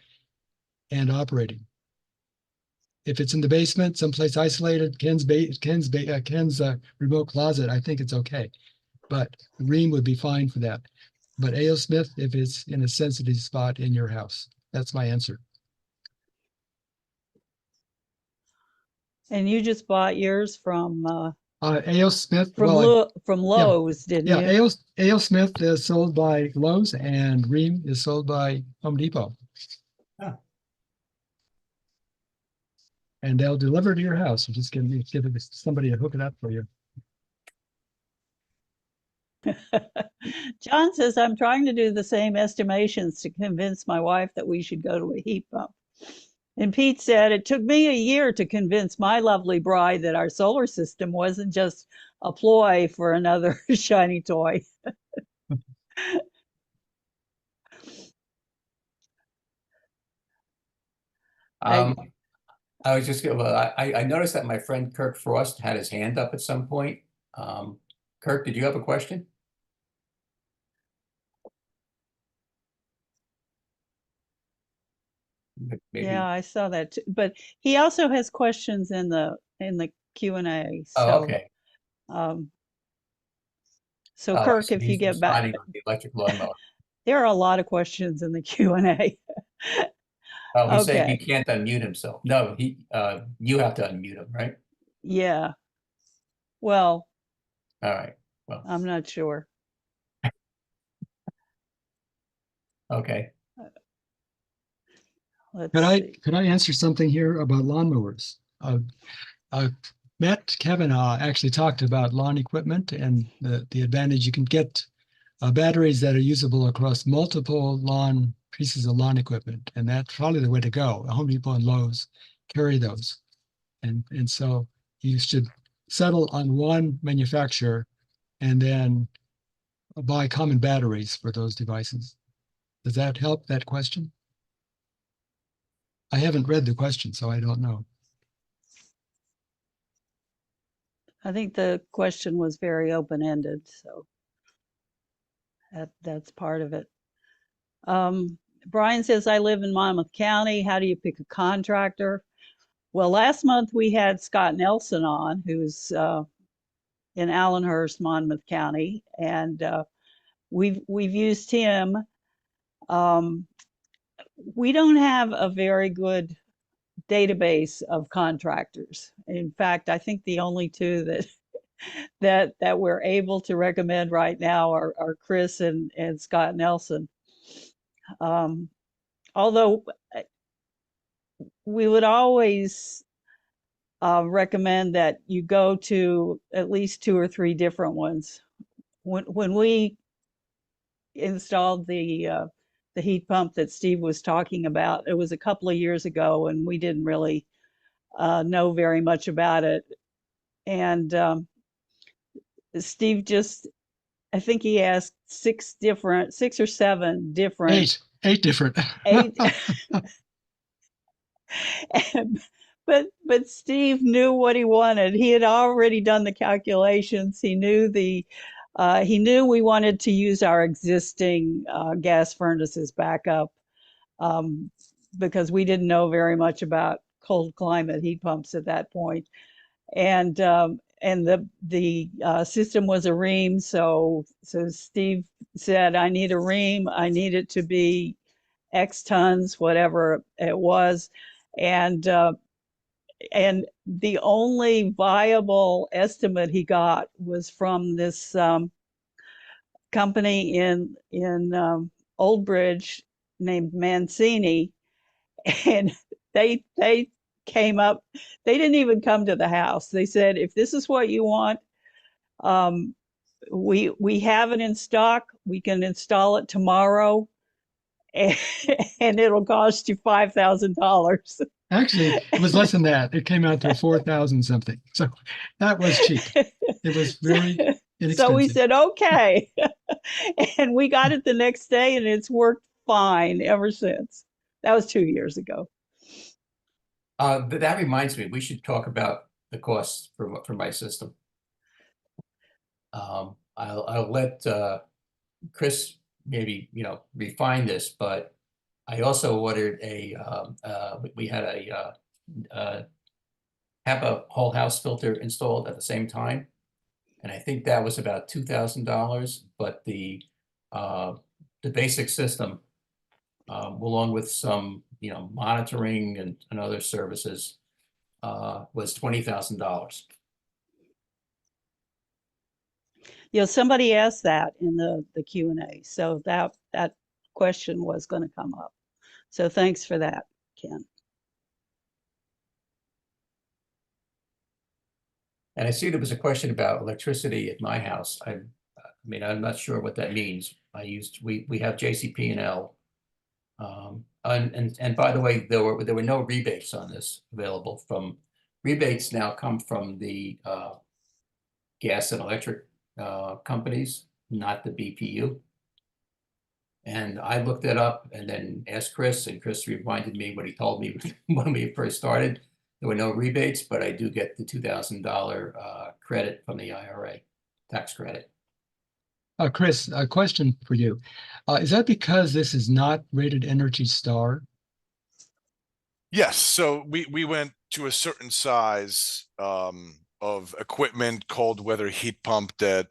and operating. If it's in the basement, someplace isolated, Ken's remote closet, I think it's okay. But Rheem would be fine for that. But A.O. Smith, if it's in a sensitive spot in your house, that's my answer. And you just bought yours from A.O. Smith, from Lowe's, didn't you? A.O. Smith is sold by Lowe's and Rheem is sold by Home Depot. Oh. And they'll deliver to your house. You just give somebody to hook it up for you. John says, I'm trying to do the same estimations to convince my wife that we should go to a heat pump. And Pete said, it took me a year to convince my lovely bride that our solar system wasn't just a ploy for another shiny toy. I was just gonna, well, I noticed that my friend Kirk Frost had his hand up at some point. Kirk, did you have a question? Maybe. Yeah, I saw that too. But he also has questions in the Q&A. Oh, So, okay. So Oh, I Kirk, see. if you He's get back, responding on the electric lawnmower. there are a lot of questions in the Q&A. Oh, he's saying he Okay. can't unmute himself. No, you have to unmute him, right? Yeah. Well, All right. Well, I'm not sure. okay. Let's Could I see. could I answer something here about lawnmowers? Matt Kavanaugh actually talked about lawn equipment and the advantage you can get batteries that are usable across multiple lawn pieces of lawn equipment, and that's probably the way to go. Home Depot and Lowe's carry those, and so you should settle on one manufacturer and then buy common batteries for those devices. Does that help that question? I haven't read the question, so I don't know. I think the question was very open-ended, so that's part of it. Brian says, I live in Monmouth County. How do you pick a contractor? Well, last month we had Scott Nelson on, who's in Allenhurst, Monmouth County, and we've used him. We don't have a very good database of contractors. In fact, I think the only two that we're able to recommend right now are Chris and Scott Nelson. Although we would always recommend that you go to at least 2 or 3 different ones. When we installed the heat pump that Steve was talking about, it was a couple of years ago, and we didn't really know very much about it. And Steve just, I think he asked 6 or 7 different. Eight different. 8. But Steve knew what he wanted. He had already done the calculations. He knew we wanted to use our existing gas furnaces back up, because we didn't know very much about cold climate heat pumps at that point. And the system was a ream, so Steve said, I need a ream. I need it to be X tons, whatever it was, and the only viable estimate he got was from this company in Old Bridge named Mancini, and they came up. They didn't even come to the house. They said, if this is what you want, we have it in stock. We can install it tomorrow, and it'll cost you $5,000. Actually, it was less than that. It came out to 4,000 something. So that was cheap. It was very inexpensive. So we said, okay. And we got it the next day, and it's worked fine ever since. That was 2 years ago. That reminds me, we should talk about the costs for my system. I'll let Chris maybe refine this, but I also ordered we had a HEPA whole house filter installed at the same time, and I think that was about $2,000. But the basic system, along with some monitoring and other services, was $20,000. Somebody asked that in the Q&A, so that question was going to come up. So thanks for that, Ken. And I see there was a question about electricity at my house. I mean, I'm not sure what that means. We have JCP&L. And by the way, there were no rebates on this available from, rebates now come from the gas and electric companies, not the BPU. And I looked it up and then asked Chris, and Chris reminded me what he told me when we first started. There were no rebates, but I do get the $2,000 credit from the IRA, tax credit. Chris, a question for you. Is that because this is not rated Energy Star? Yes, so we went to a certain size of equipment, cold weather heat pump that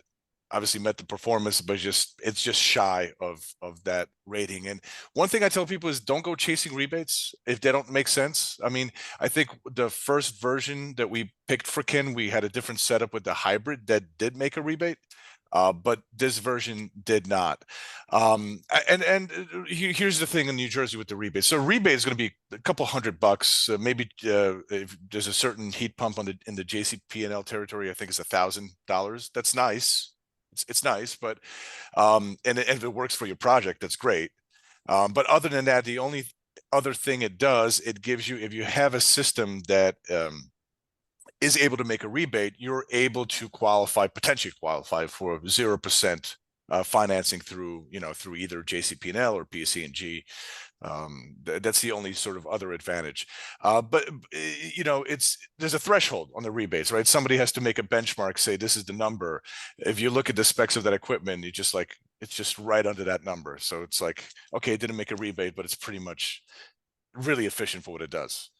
obviously met the performance, but it's just shy of that rating. And one thing I tell people is don't go chasing rebates if they don't make sense. I mean, I think the first version that we picked for Ken, we had a different setup with the hybrid that did make a rebate. But this version did not. Here's the thing in New Jersey with the rebate. So rebate is going to be a couple $100. Maybe if there's a certain heat pump in the JCP&L territory, I think it's $1,000. That's nice. It's nice, but and if it works for your project, that's great. But other than that, the only other thing it does, it gives you, if you have a system that is able to make a rebate, you're able to potentially qualify for 0% financing through either JCP&L or PSE&G. That's the only sort of other advantage. But there's a threshold on the rebates, right? Somebody has to make a benchmark, say this is the number. If you look at the specs of that equipment, it's just right under that number. So it's like, okay, it didn't make a rebate, but it's pretty much really efficient for what it does.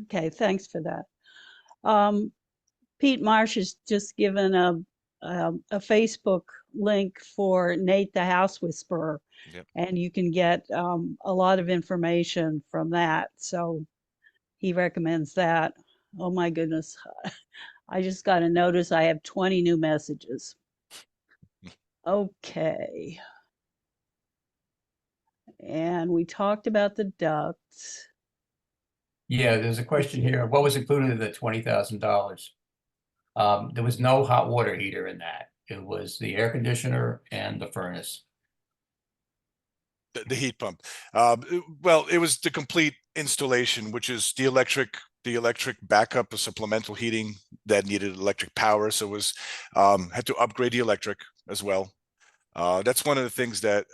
Okay, thanks for that. Pete Marsh has just given a Facebook link for Nate the House Whisperer, Yep. and you can get a lot of information from that. So he recommends that. Oh my goodness. I just got a notice I have 20 new messages. Okay. And we talked about the ducts. Yeah, there's a question here. What was included in the $20,000? There was no hot water heater in that. It was the air conditioner and the furnace. The heat pump. Well, it was the complete installation, which is the electric backup, a supplemental heating that needed electric power. So it was had to upgrade the electric as well. That's one of the things that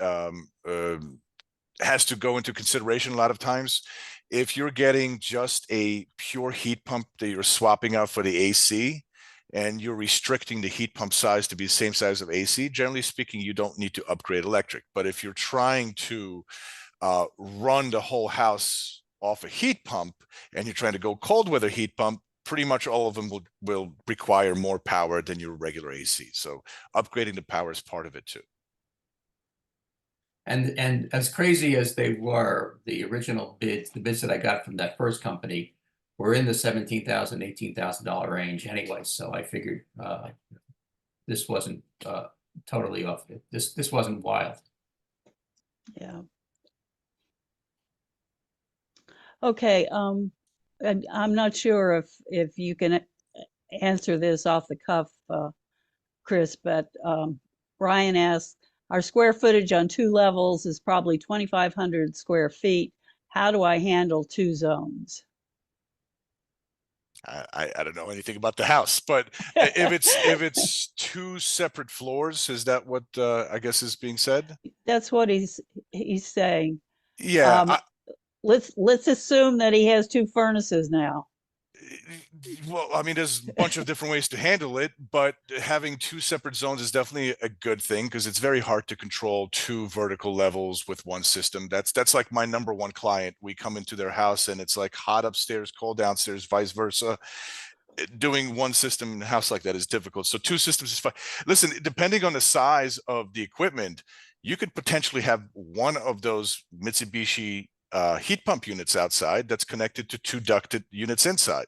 has to go into consideration a lot of times. If you're getting just a pure heat pump that you're swapping out for the AC, and you're restricting the heat pump size to be the same size of AC, generally speaking, you don't need to upgrade electric. But if you're trying to run the whole house off a heat pump and you're trying to go cold weather heat pump, pretty much all of them will require more power than your regular AC. So upgrading the power is part of it too. And as crazy as they were, the original bids, the bids that I got from that first company, were in the $17,000, $18,000 range anyway. So I figured this wasn't totally off. This wasn't wild. Yeah. Okay. And I'm not sure if you can answer this off the cuff, Chris, but Brian asked, our square footage on 2 levels is probably 2,500 square feet. How do I handle 2 zones? I don't know anything about the house, but if it's 2 separate floors, is that what I guess is being said? That's what he's saying. Yeah. Let's assume that he has 2 furnaces now. Well, I mean, there's a bunch of different ways to handle it, but having 2 separate zones is definitely a good thing because it's very hard to control 2 vertical levels with one system. That's like my number one client. We come into their house and it's like hot upstairs, cold downstairs, vice versa. Doing one system in a house like that is difficult. So 2 systems is fine. Listen, depending on the size of the equipment, you could potentially have one of those Mitsubishi heat pump units outside that's connected to 2 ducted units inside.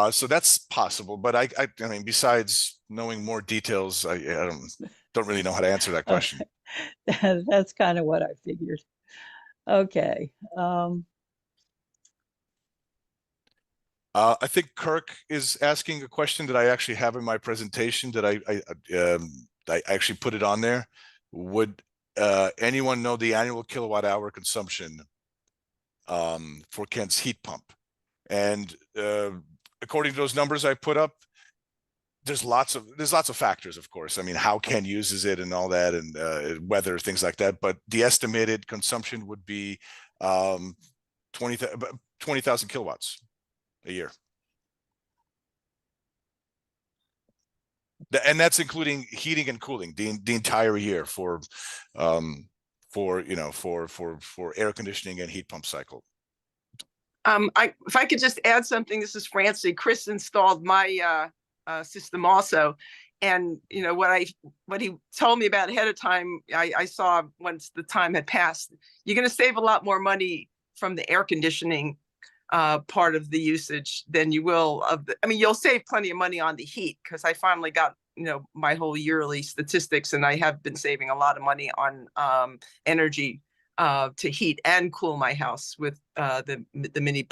So that's possible. But I mean, besides knowing more details, I don't really know how to answer that question. That's kind of what I figured. Okay. I think Kirk is asking a question that I actually have in my presentation that I actually put it on there. Would anyone know the annual kilowatt hour consumption for Kent's heat pump? And according to those numbers I put up, there's lots of factors, of course. I mean, how Ken uses it and all that, and weather, things like that. But the estimated consumption would be 20,000 kilowatts a year. And that's including heating and cooling the entire year for air conditioning and heat pump cycle. If I could just add something, this is Francie. Chris installed my system also, and what he told me about ahead of time, I saw once the time had passed. You're going to save a lot more money from the air conditioning part of the usage than you will of the. I mean, you'll save plenty of money on the heat, because I finally got my whole yearly statistics, and I have been saving a lot of money on energy to heat and cool my house with the mini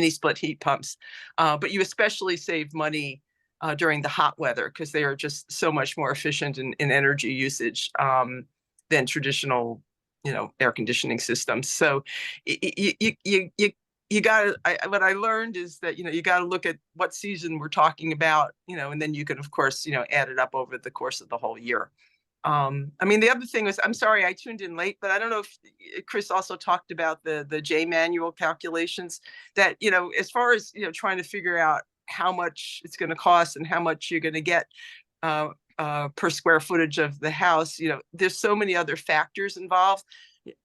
split heat pumps. But you especially save money during the hot weather, because they are just so much more efficient in energy usage than traditional, air conditioning systems. So you got what I learned is that, you got to look at what season we're talking about, and then you can, of course, add it up over the course of the whole year. I mean, the other thing was, I'm sorry, I tuned in late, but I don't know if Chris also talked about the J manual calculations that, as far as, trying to figure out how much it's going to cost and how much you're going to get per square footage of the house. There's so many other factors involved.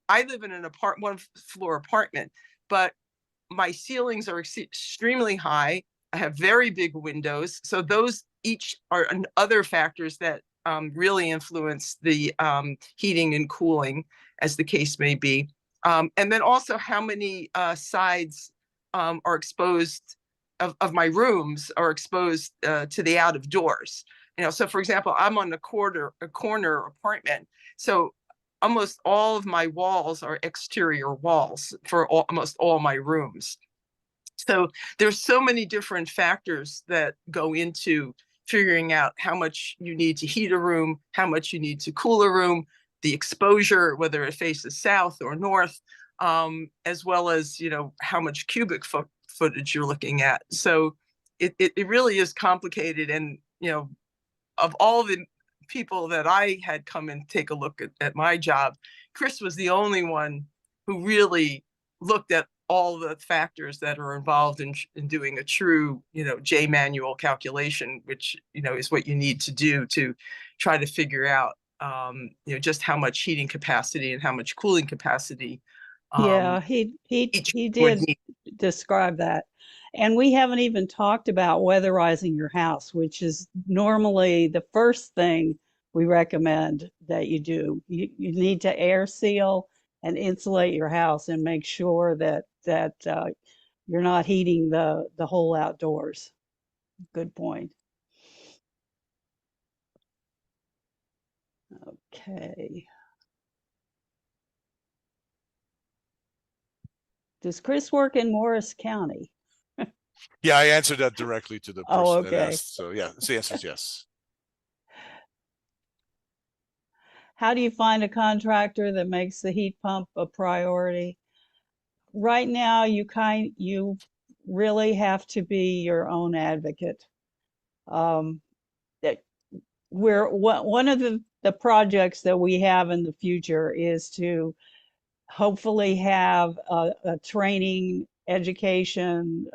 I live in an one floor apartment, but my ceilings are extremely high. I have very big windows. So those each are other factors that really influence the heating and cooling, as the case may be. And then also how many sides are exposed of my rooms are exposed to the out of doors. So for example, I'm on a corner apartment. So almost all of my walls are exterior walls for almost all my rooms. So there's so many different factors that go into figuring out how much you need to heat a room, how much you need to cool a room, the exposure, whether it faces south or north, as well as, how much cubic footage you're looking at. So it really is complicated. And, of all the people that I had come and take a look at my job, Chris was the only one who really looked at all the factors that are involved in doing a true, J manual calculation, which, is what you need to do to try to figure out, just how much heating capacity and how much cooling capacity. Yeah, he did describe that. And we haven't even talked about weatherizing your house, which is normally the first thing we recommend that you do. You need to air seal and insulate your house and make sure that you're not heating the whole outdoors. Good point. Okay. Does Chris work in Morris County? Yeah, I answered that directly to the person that okay. asked. So yeah, the answer is yes. How do you find a contractor that makes the heat pump a priority? Right now, you really have to be your own advocate. That one of the projects that we have in the future is to hopefully have a training education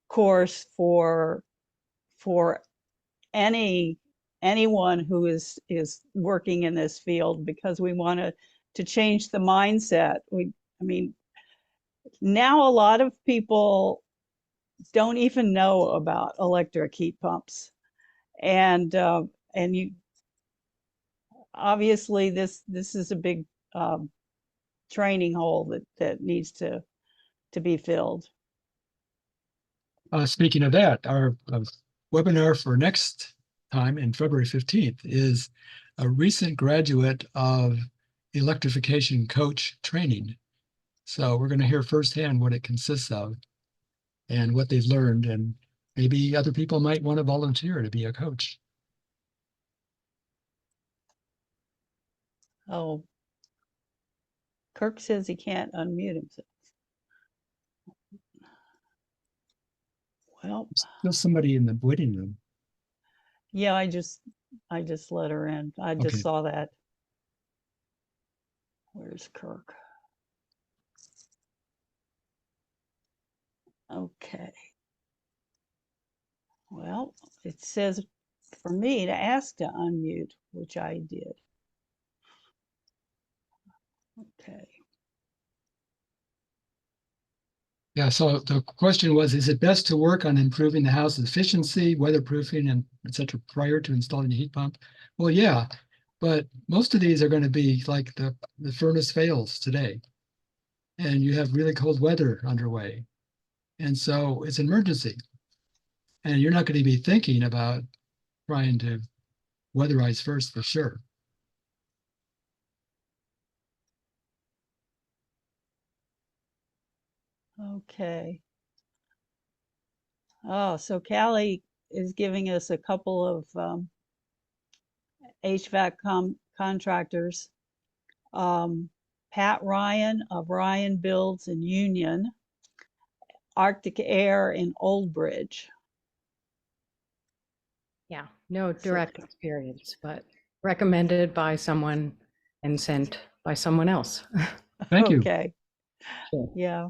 course for anyone who is working in this field, because we want to change the mindset. I mean, now a lot of people don't even know about electric heat pumps, and you obviously this is a big training hole that needs to be filled. Speaking of that, our webinar for next time in February 15th is a recent graduate of electrification coach training. So we're going to hear firsthand what it consists of. and what they've learned, and maybe other people might want to volunteer to be a coach. Oh, Kirk says he can't unmute himself. Well, There's somebody in the waiting room. yeah, I just let her in. I just Okay. saw that. Where's Kirk? Okay. Well, it says for me to ask to unmute, which I did. Okay. Yeah, so the question was, is it best to work on improving the house's efficiency, weatherproofing, and et cetera, prior to installing a heat pump? Well, yeah, but most of these are going to be like the furnace fails today, and you have really cold weather underway. And so it's an emergency. And you're not going to be thinking about trying to weatherize first for sure. Okay. Oh, so Callie is giving us a couple of HVAC contractors. Pat Ryan of Ryan Builds in Union, Arctic Air in Old Bridge. Yeah, no direct experience, but recommended by someone and sent by someone else. Thank you. Okay. Sure. Yeah.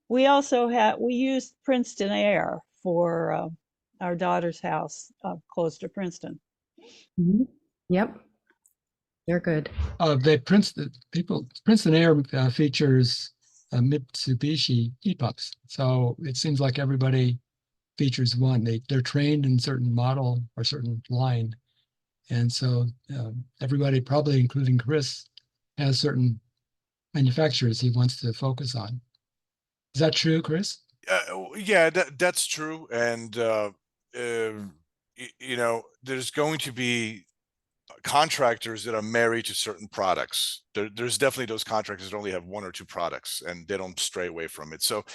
We also we used Princeton Air for our daughter's house close to Princeton. Mhm. Yep, they're good. Princeton Air features Mitsubishi heat pumps. So it seems like everybody features one. They're trained in certain model or certain line. And so everybody, probably including Chris, has certain manufacturers he wants to focus on. Is that true, Chris? Yeah, that's true. And, you know, there's going to be contractors that are married to certain products. There's definitely those contractors that only have one or two products and they don't stray away from it. So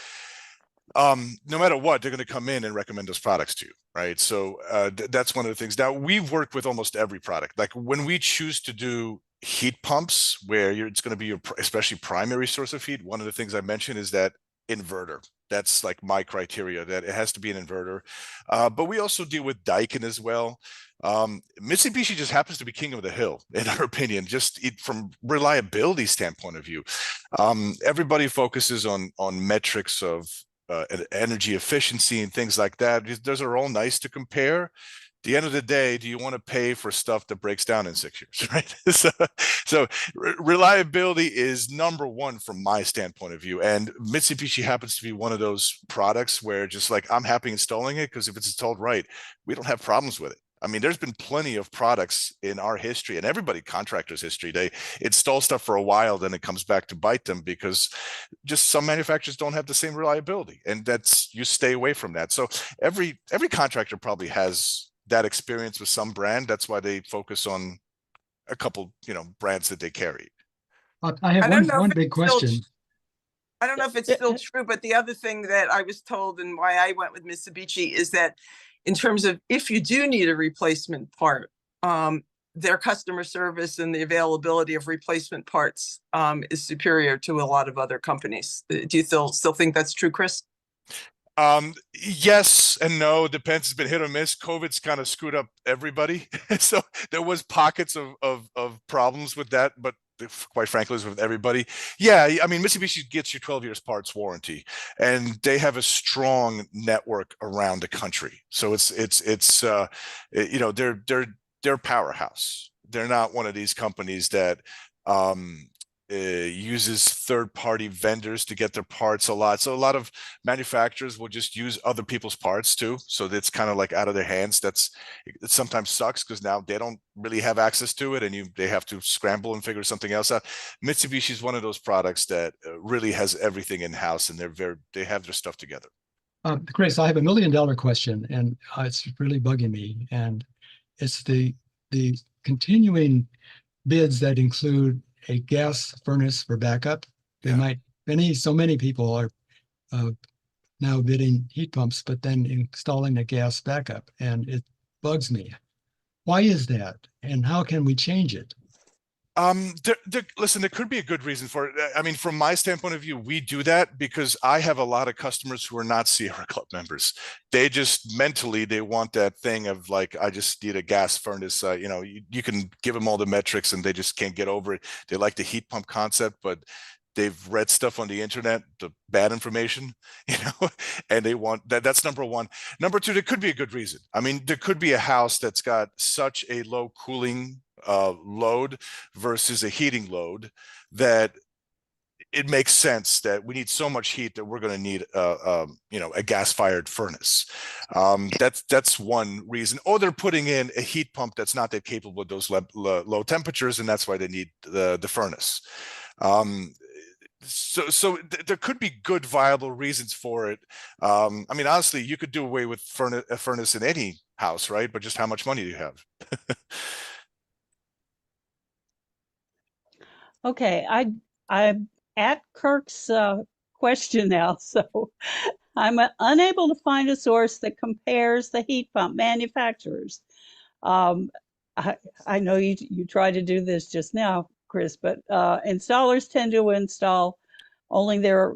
no matter what, they're going to come in and recommend those products to you, right? So that's one of the things. Now, we've worked with almost every product. Like when we choose to do heat pumps, where it's going to be your especially primary source of heat, one of the things I mentioned is that inverter. That's like my criteria, that it has to be an inverter. But we also deal with Daikin as well. Mitsubishi just happens to be king of the hill, in our opinion, just from reliability standpoint of view. Everybody focuses on metrics of energy efficiency and things like that. Those are all nice to compare. At the end of the day, do you want to pay for stuff that breaks down in 6 years, right? So reliability is number one from my standpoint of view. And Mitsubishi happens to be one of those products where just like, I'm happy installing it because if it's installed right, we don't have problems with it. I mean, there's been plenty of products in our history and everybody contractors history. They install stuff for a while, then it comes back to bite them because just some manufacturers don't have the same reliability, and that's, you stay away from that. So every contractor probably has that experience with some brand. That's why they focus on a couple, brands that they carry. I have one big question. I don't know if it's still true, but the other thing that I was told and why I went with Mitsubishi is that in terms of if you do need a replacement part, their customer service and the availability of replacement parts is superior to a lot of other companies. Do you still think that's true, Chris? Yes and no, depends. It's been hit or miss. COVID's kind of screwed up everybody. So there was pockets of problems with that, but quite frankly, it's with everybody. Yeah, I mean, Mitsubishi gets you 12 years parts warranty, and they have a strong network around the country. So they're powerhouse. They're not one of these companies that uses third-party vendors to get their parts a lot. So a lot of manufacturers will just use other people's parts too. So that's kind of like out of their hands. It sometimes sucks because now they don't really have access to it, and they have to scramble and figure something else out. Mitsubishi is one of those products that really has everything in-house, and they have their stuff together. Chris, I have $1 million question, and it's really bugging me. And it's the continuing bids that include a gas furnace for backup. So many people are now bidding heat pumps, but then installing a gas backup, and it bugs me. Why is that? And how can we change it? Listen, there could be a good reason for it. I mean, from my standpoint of view, we do that because I have a lot of customers who are not Sierra Club members. They just mentally, they want that thing of like, I just need a gas furnace. You know, you can give them all the metrics and they just can't get over it. They like the heat pump concept, but they've read stuff on the internet, the bad information, you know, and they want that. That's number one. Number two, there could be a good reason. I mean, there could be a house that's got such a low cooling load versus a heating load that it makes sense that we need so much heat that we're going to need you know, a gas-fired furnace. That's one reason. Or they're putting in a heat pump that's not that capable of those low temperatures, and that's why they need the furnace. So there could be good viable reasons for it. I mean, honestly, you could do away with a furnace in any house, right? But just how much money do you have? Okay, I'm at Kirk's question now, so I'm unable to find a source that compares the heat pump manufacturers. I know you tried to do this just now, Chris, but installers tend to install only their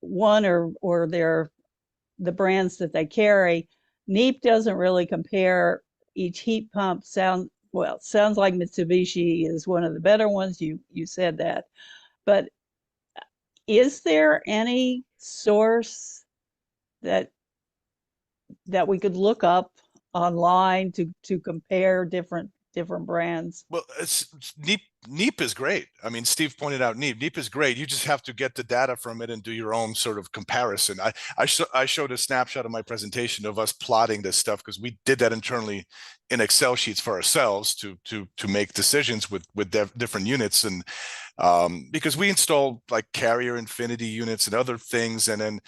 one or the brands that they carry. NEEP doesn't really compare each heat pump. Sounds like Mitsubishi is one of the better ones. You said that, but is there any source that we could look up online to compare different brands? Well, NEEP is great. I mean, Steve pointed out NEEP. NEEP is great. You just have to get the data from it and do your own sort of comparison. I showed a snapshot of my presentation of us plotting this stuff because we did that internally in Excel sheets for ourselves to make decisions with different units, and because we installed like Carrier Infinity units and other things, and then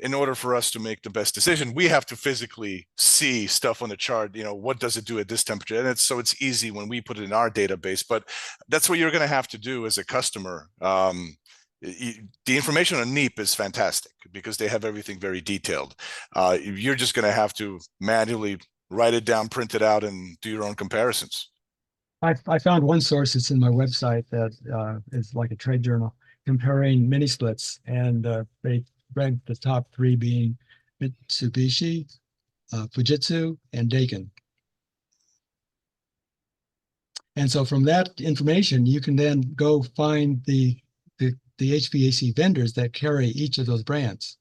in order for us to make the best decision, we have to physically see stuff on the chart. You know, what does it do at this temperature? And it's easy when we put it in our database, but that's what you're going to have to do as a customer. The information on NEEP is fantastic because they have everything very detailed. You're just going to have to manually write it down, print it out, and do your own comparisons. I found one source that's in my website that is like a trade journal comparing mini splits, and they ranked the top three being Mitsubishi, Fujitsu, and Daikin. And so from that information, you can then go find the HVAC vendors that carry each of those brands.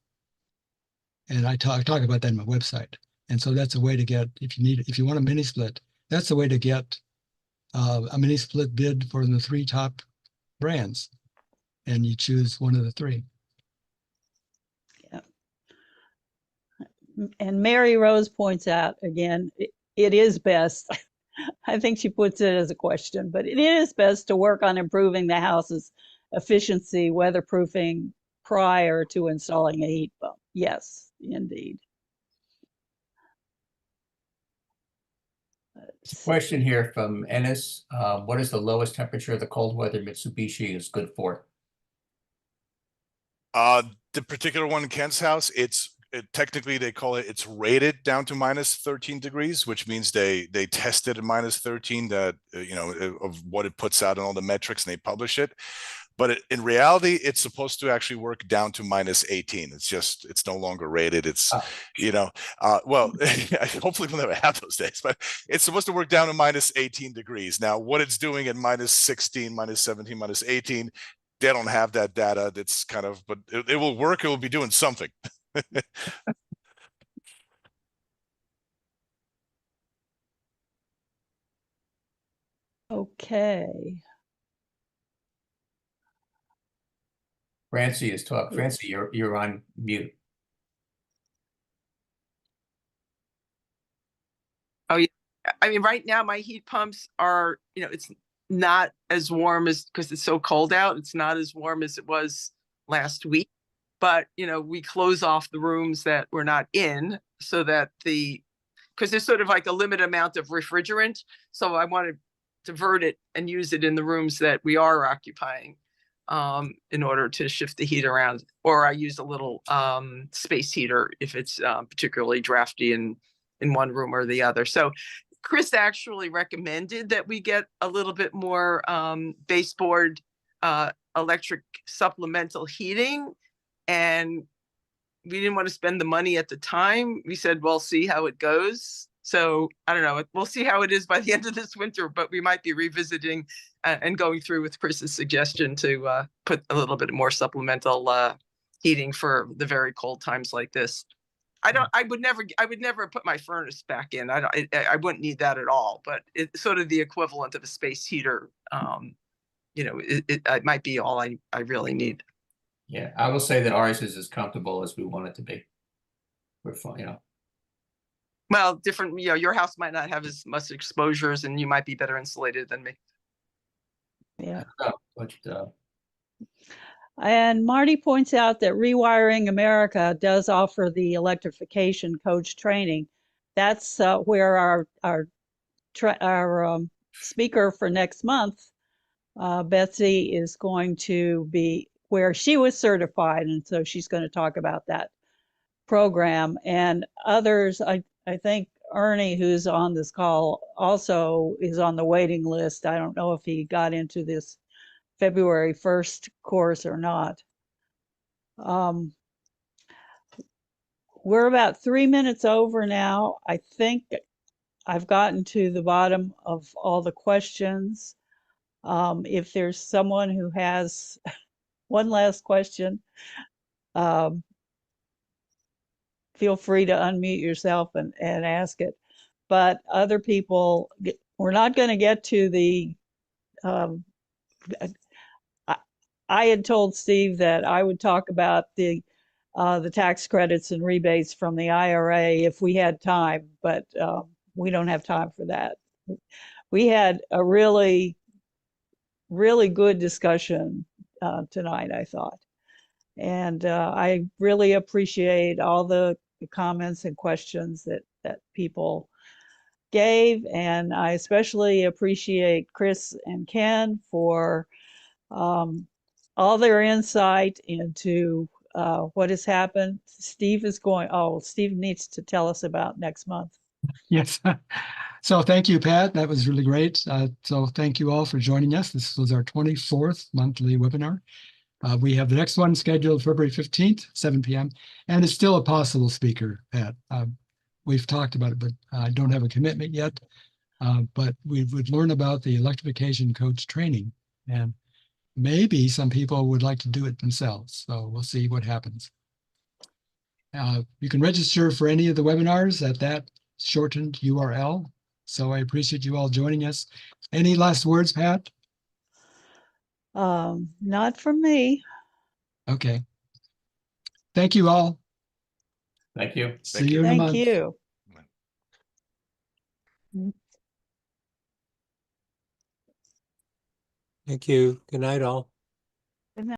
And I talk about that in my website. And so that's a way to get, if you want a mini split, that's the way to get a mini split bid for the three top brands. And you choose one of the three. And Mary Rose points out again, it is best. I think she puts it as a question, but it is best to work on improving the house's efficiency, weatherproofing prior to installing a heat pump. Yes, indeed. Question here from Ennis. What is the lowest temperature the cold weather Mitsubishi is good for? The particular one in Ken's house, technically they call it's rated down to minus 13 degrees, which means they test it at minus 13, that you know, of what it puts out and all the metrics, and they publish it. But in reality, it's supposed to actually work down to minus 18. It's no longer rated. It's, you know, well, hopefully we'll never have those days, but it's supposed to work down to minus 18 degrees. Now, what it's doing at minus 16, minus 17, minus 18, they don't have that data. That's kind of, but it will work. It will be doing something. Okay. Francie is talking. Francie, you're on mute. Oh yeah. I mean, right now my heat pumps are, you know, it's not as warm as, because it's so cold out, it's not as warm as it was last week. But, you know, we close off the rooms that we're not in so that because there's sort of like a limited amount of refrigerant. So I want to divert it and use it in the rooms that we are occupying. in order to shift the heat around, or I use a little space heater if it's particularly drafty in one room or the other. So Chris actually recommended that we get a little bit more baseboard electric supplemental heating, and we didn't want to spend the money at the time. We said, well, see how it goes. So I don't know, we'll see how it is by the end of this winter, but we might be revisiting and going through with Chris's suggestion to put a little bit more supplemental heating for the very cold times like this. I would never put my furnace back in. I wouldn't need that at all, but it's sort of the equivalent of a space heater. It might be all I really need. Yeah, I will say that ours is as comfortable as we want it to be. We're fine, Well, different, your house might not have as much exposures and you might be better insulated than me. Yeah. But And Marty points out that Rewiring America does offer the electrification coach training. That's where our speaker for next month, Betsy, is going to be, where she was certified, and so she's going to talk about that program. And others, I think Ernie, who's on this call, also is on the waiting list. I don't know if he got into this February 1st course or not. We're about 3 minutes over now. I think I've gotten to the bottom of all the questions. If there's someone who has one last question, feel free to unmute yourself and ask it. But other people, we're not going to get to the, I had told Steve that I would talk about the tax credits and rebates from the IRA if we had time, but we don't have time for that. We had a really, really good discussion tonight, I thought. And I really appreciate all the comments and questions that people gave. And I especially appreciate Chris and Ken for all their insight into what has happened. Steve needs to tell us about next month. Yes. So thank you, Pat. That was really great. So thank you all for joining us. This was our 24th monthly webinar. We have the next one scheduled February 15th, 7 p.m. And it's still a possible speaker, Pat. We've talked about it, but I don't have a commitment yet. But we would learn about the electrification coach training. And maybe some people would like to do it themselves. So we'll see what happens. You can register for any of the webinars at that shortened URL. So I appreciate you all joining us. Any last words, Pat? Not from me. Okay. Thank you all. thank you. See you in a month. Thank you. Thank you. Good night, all.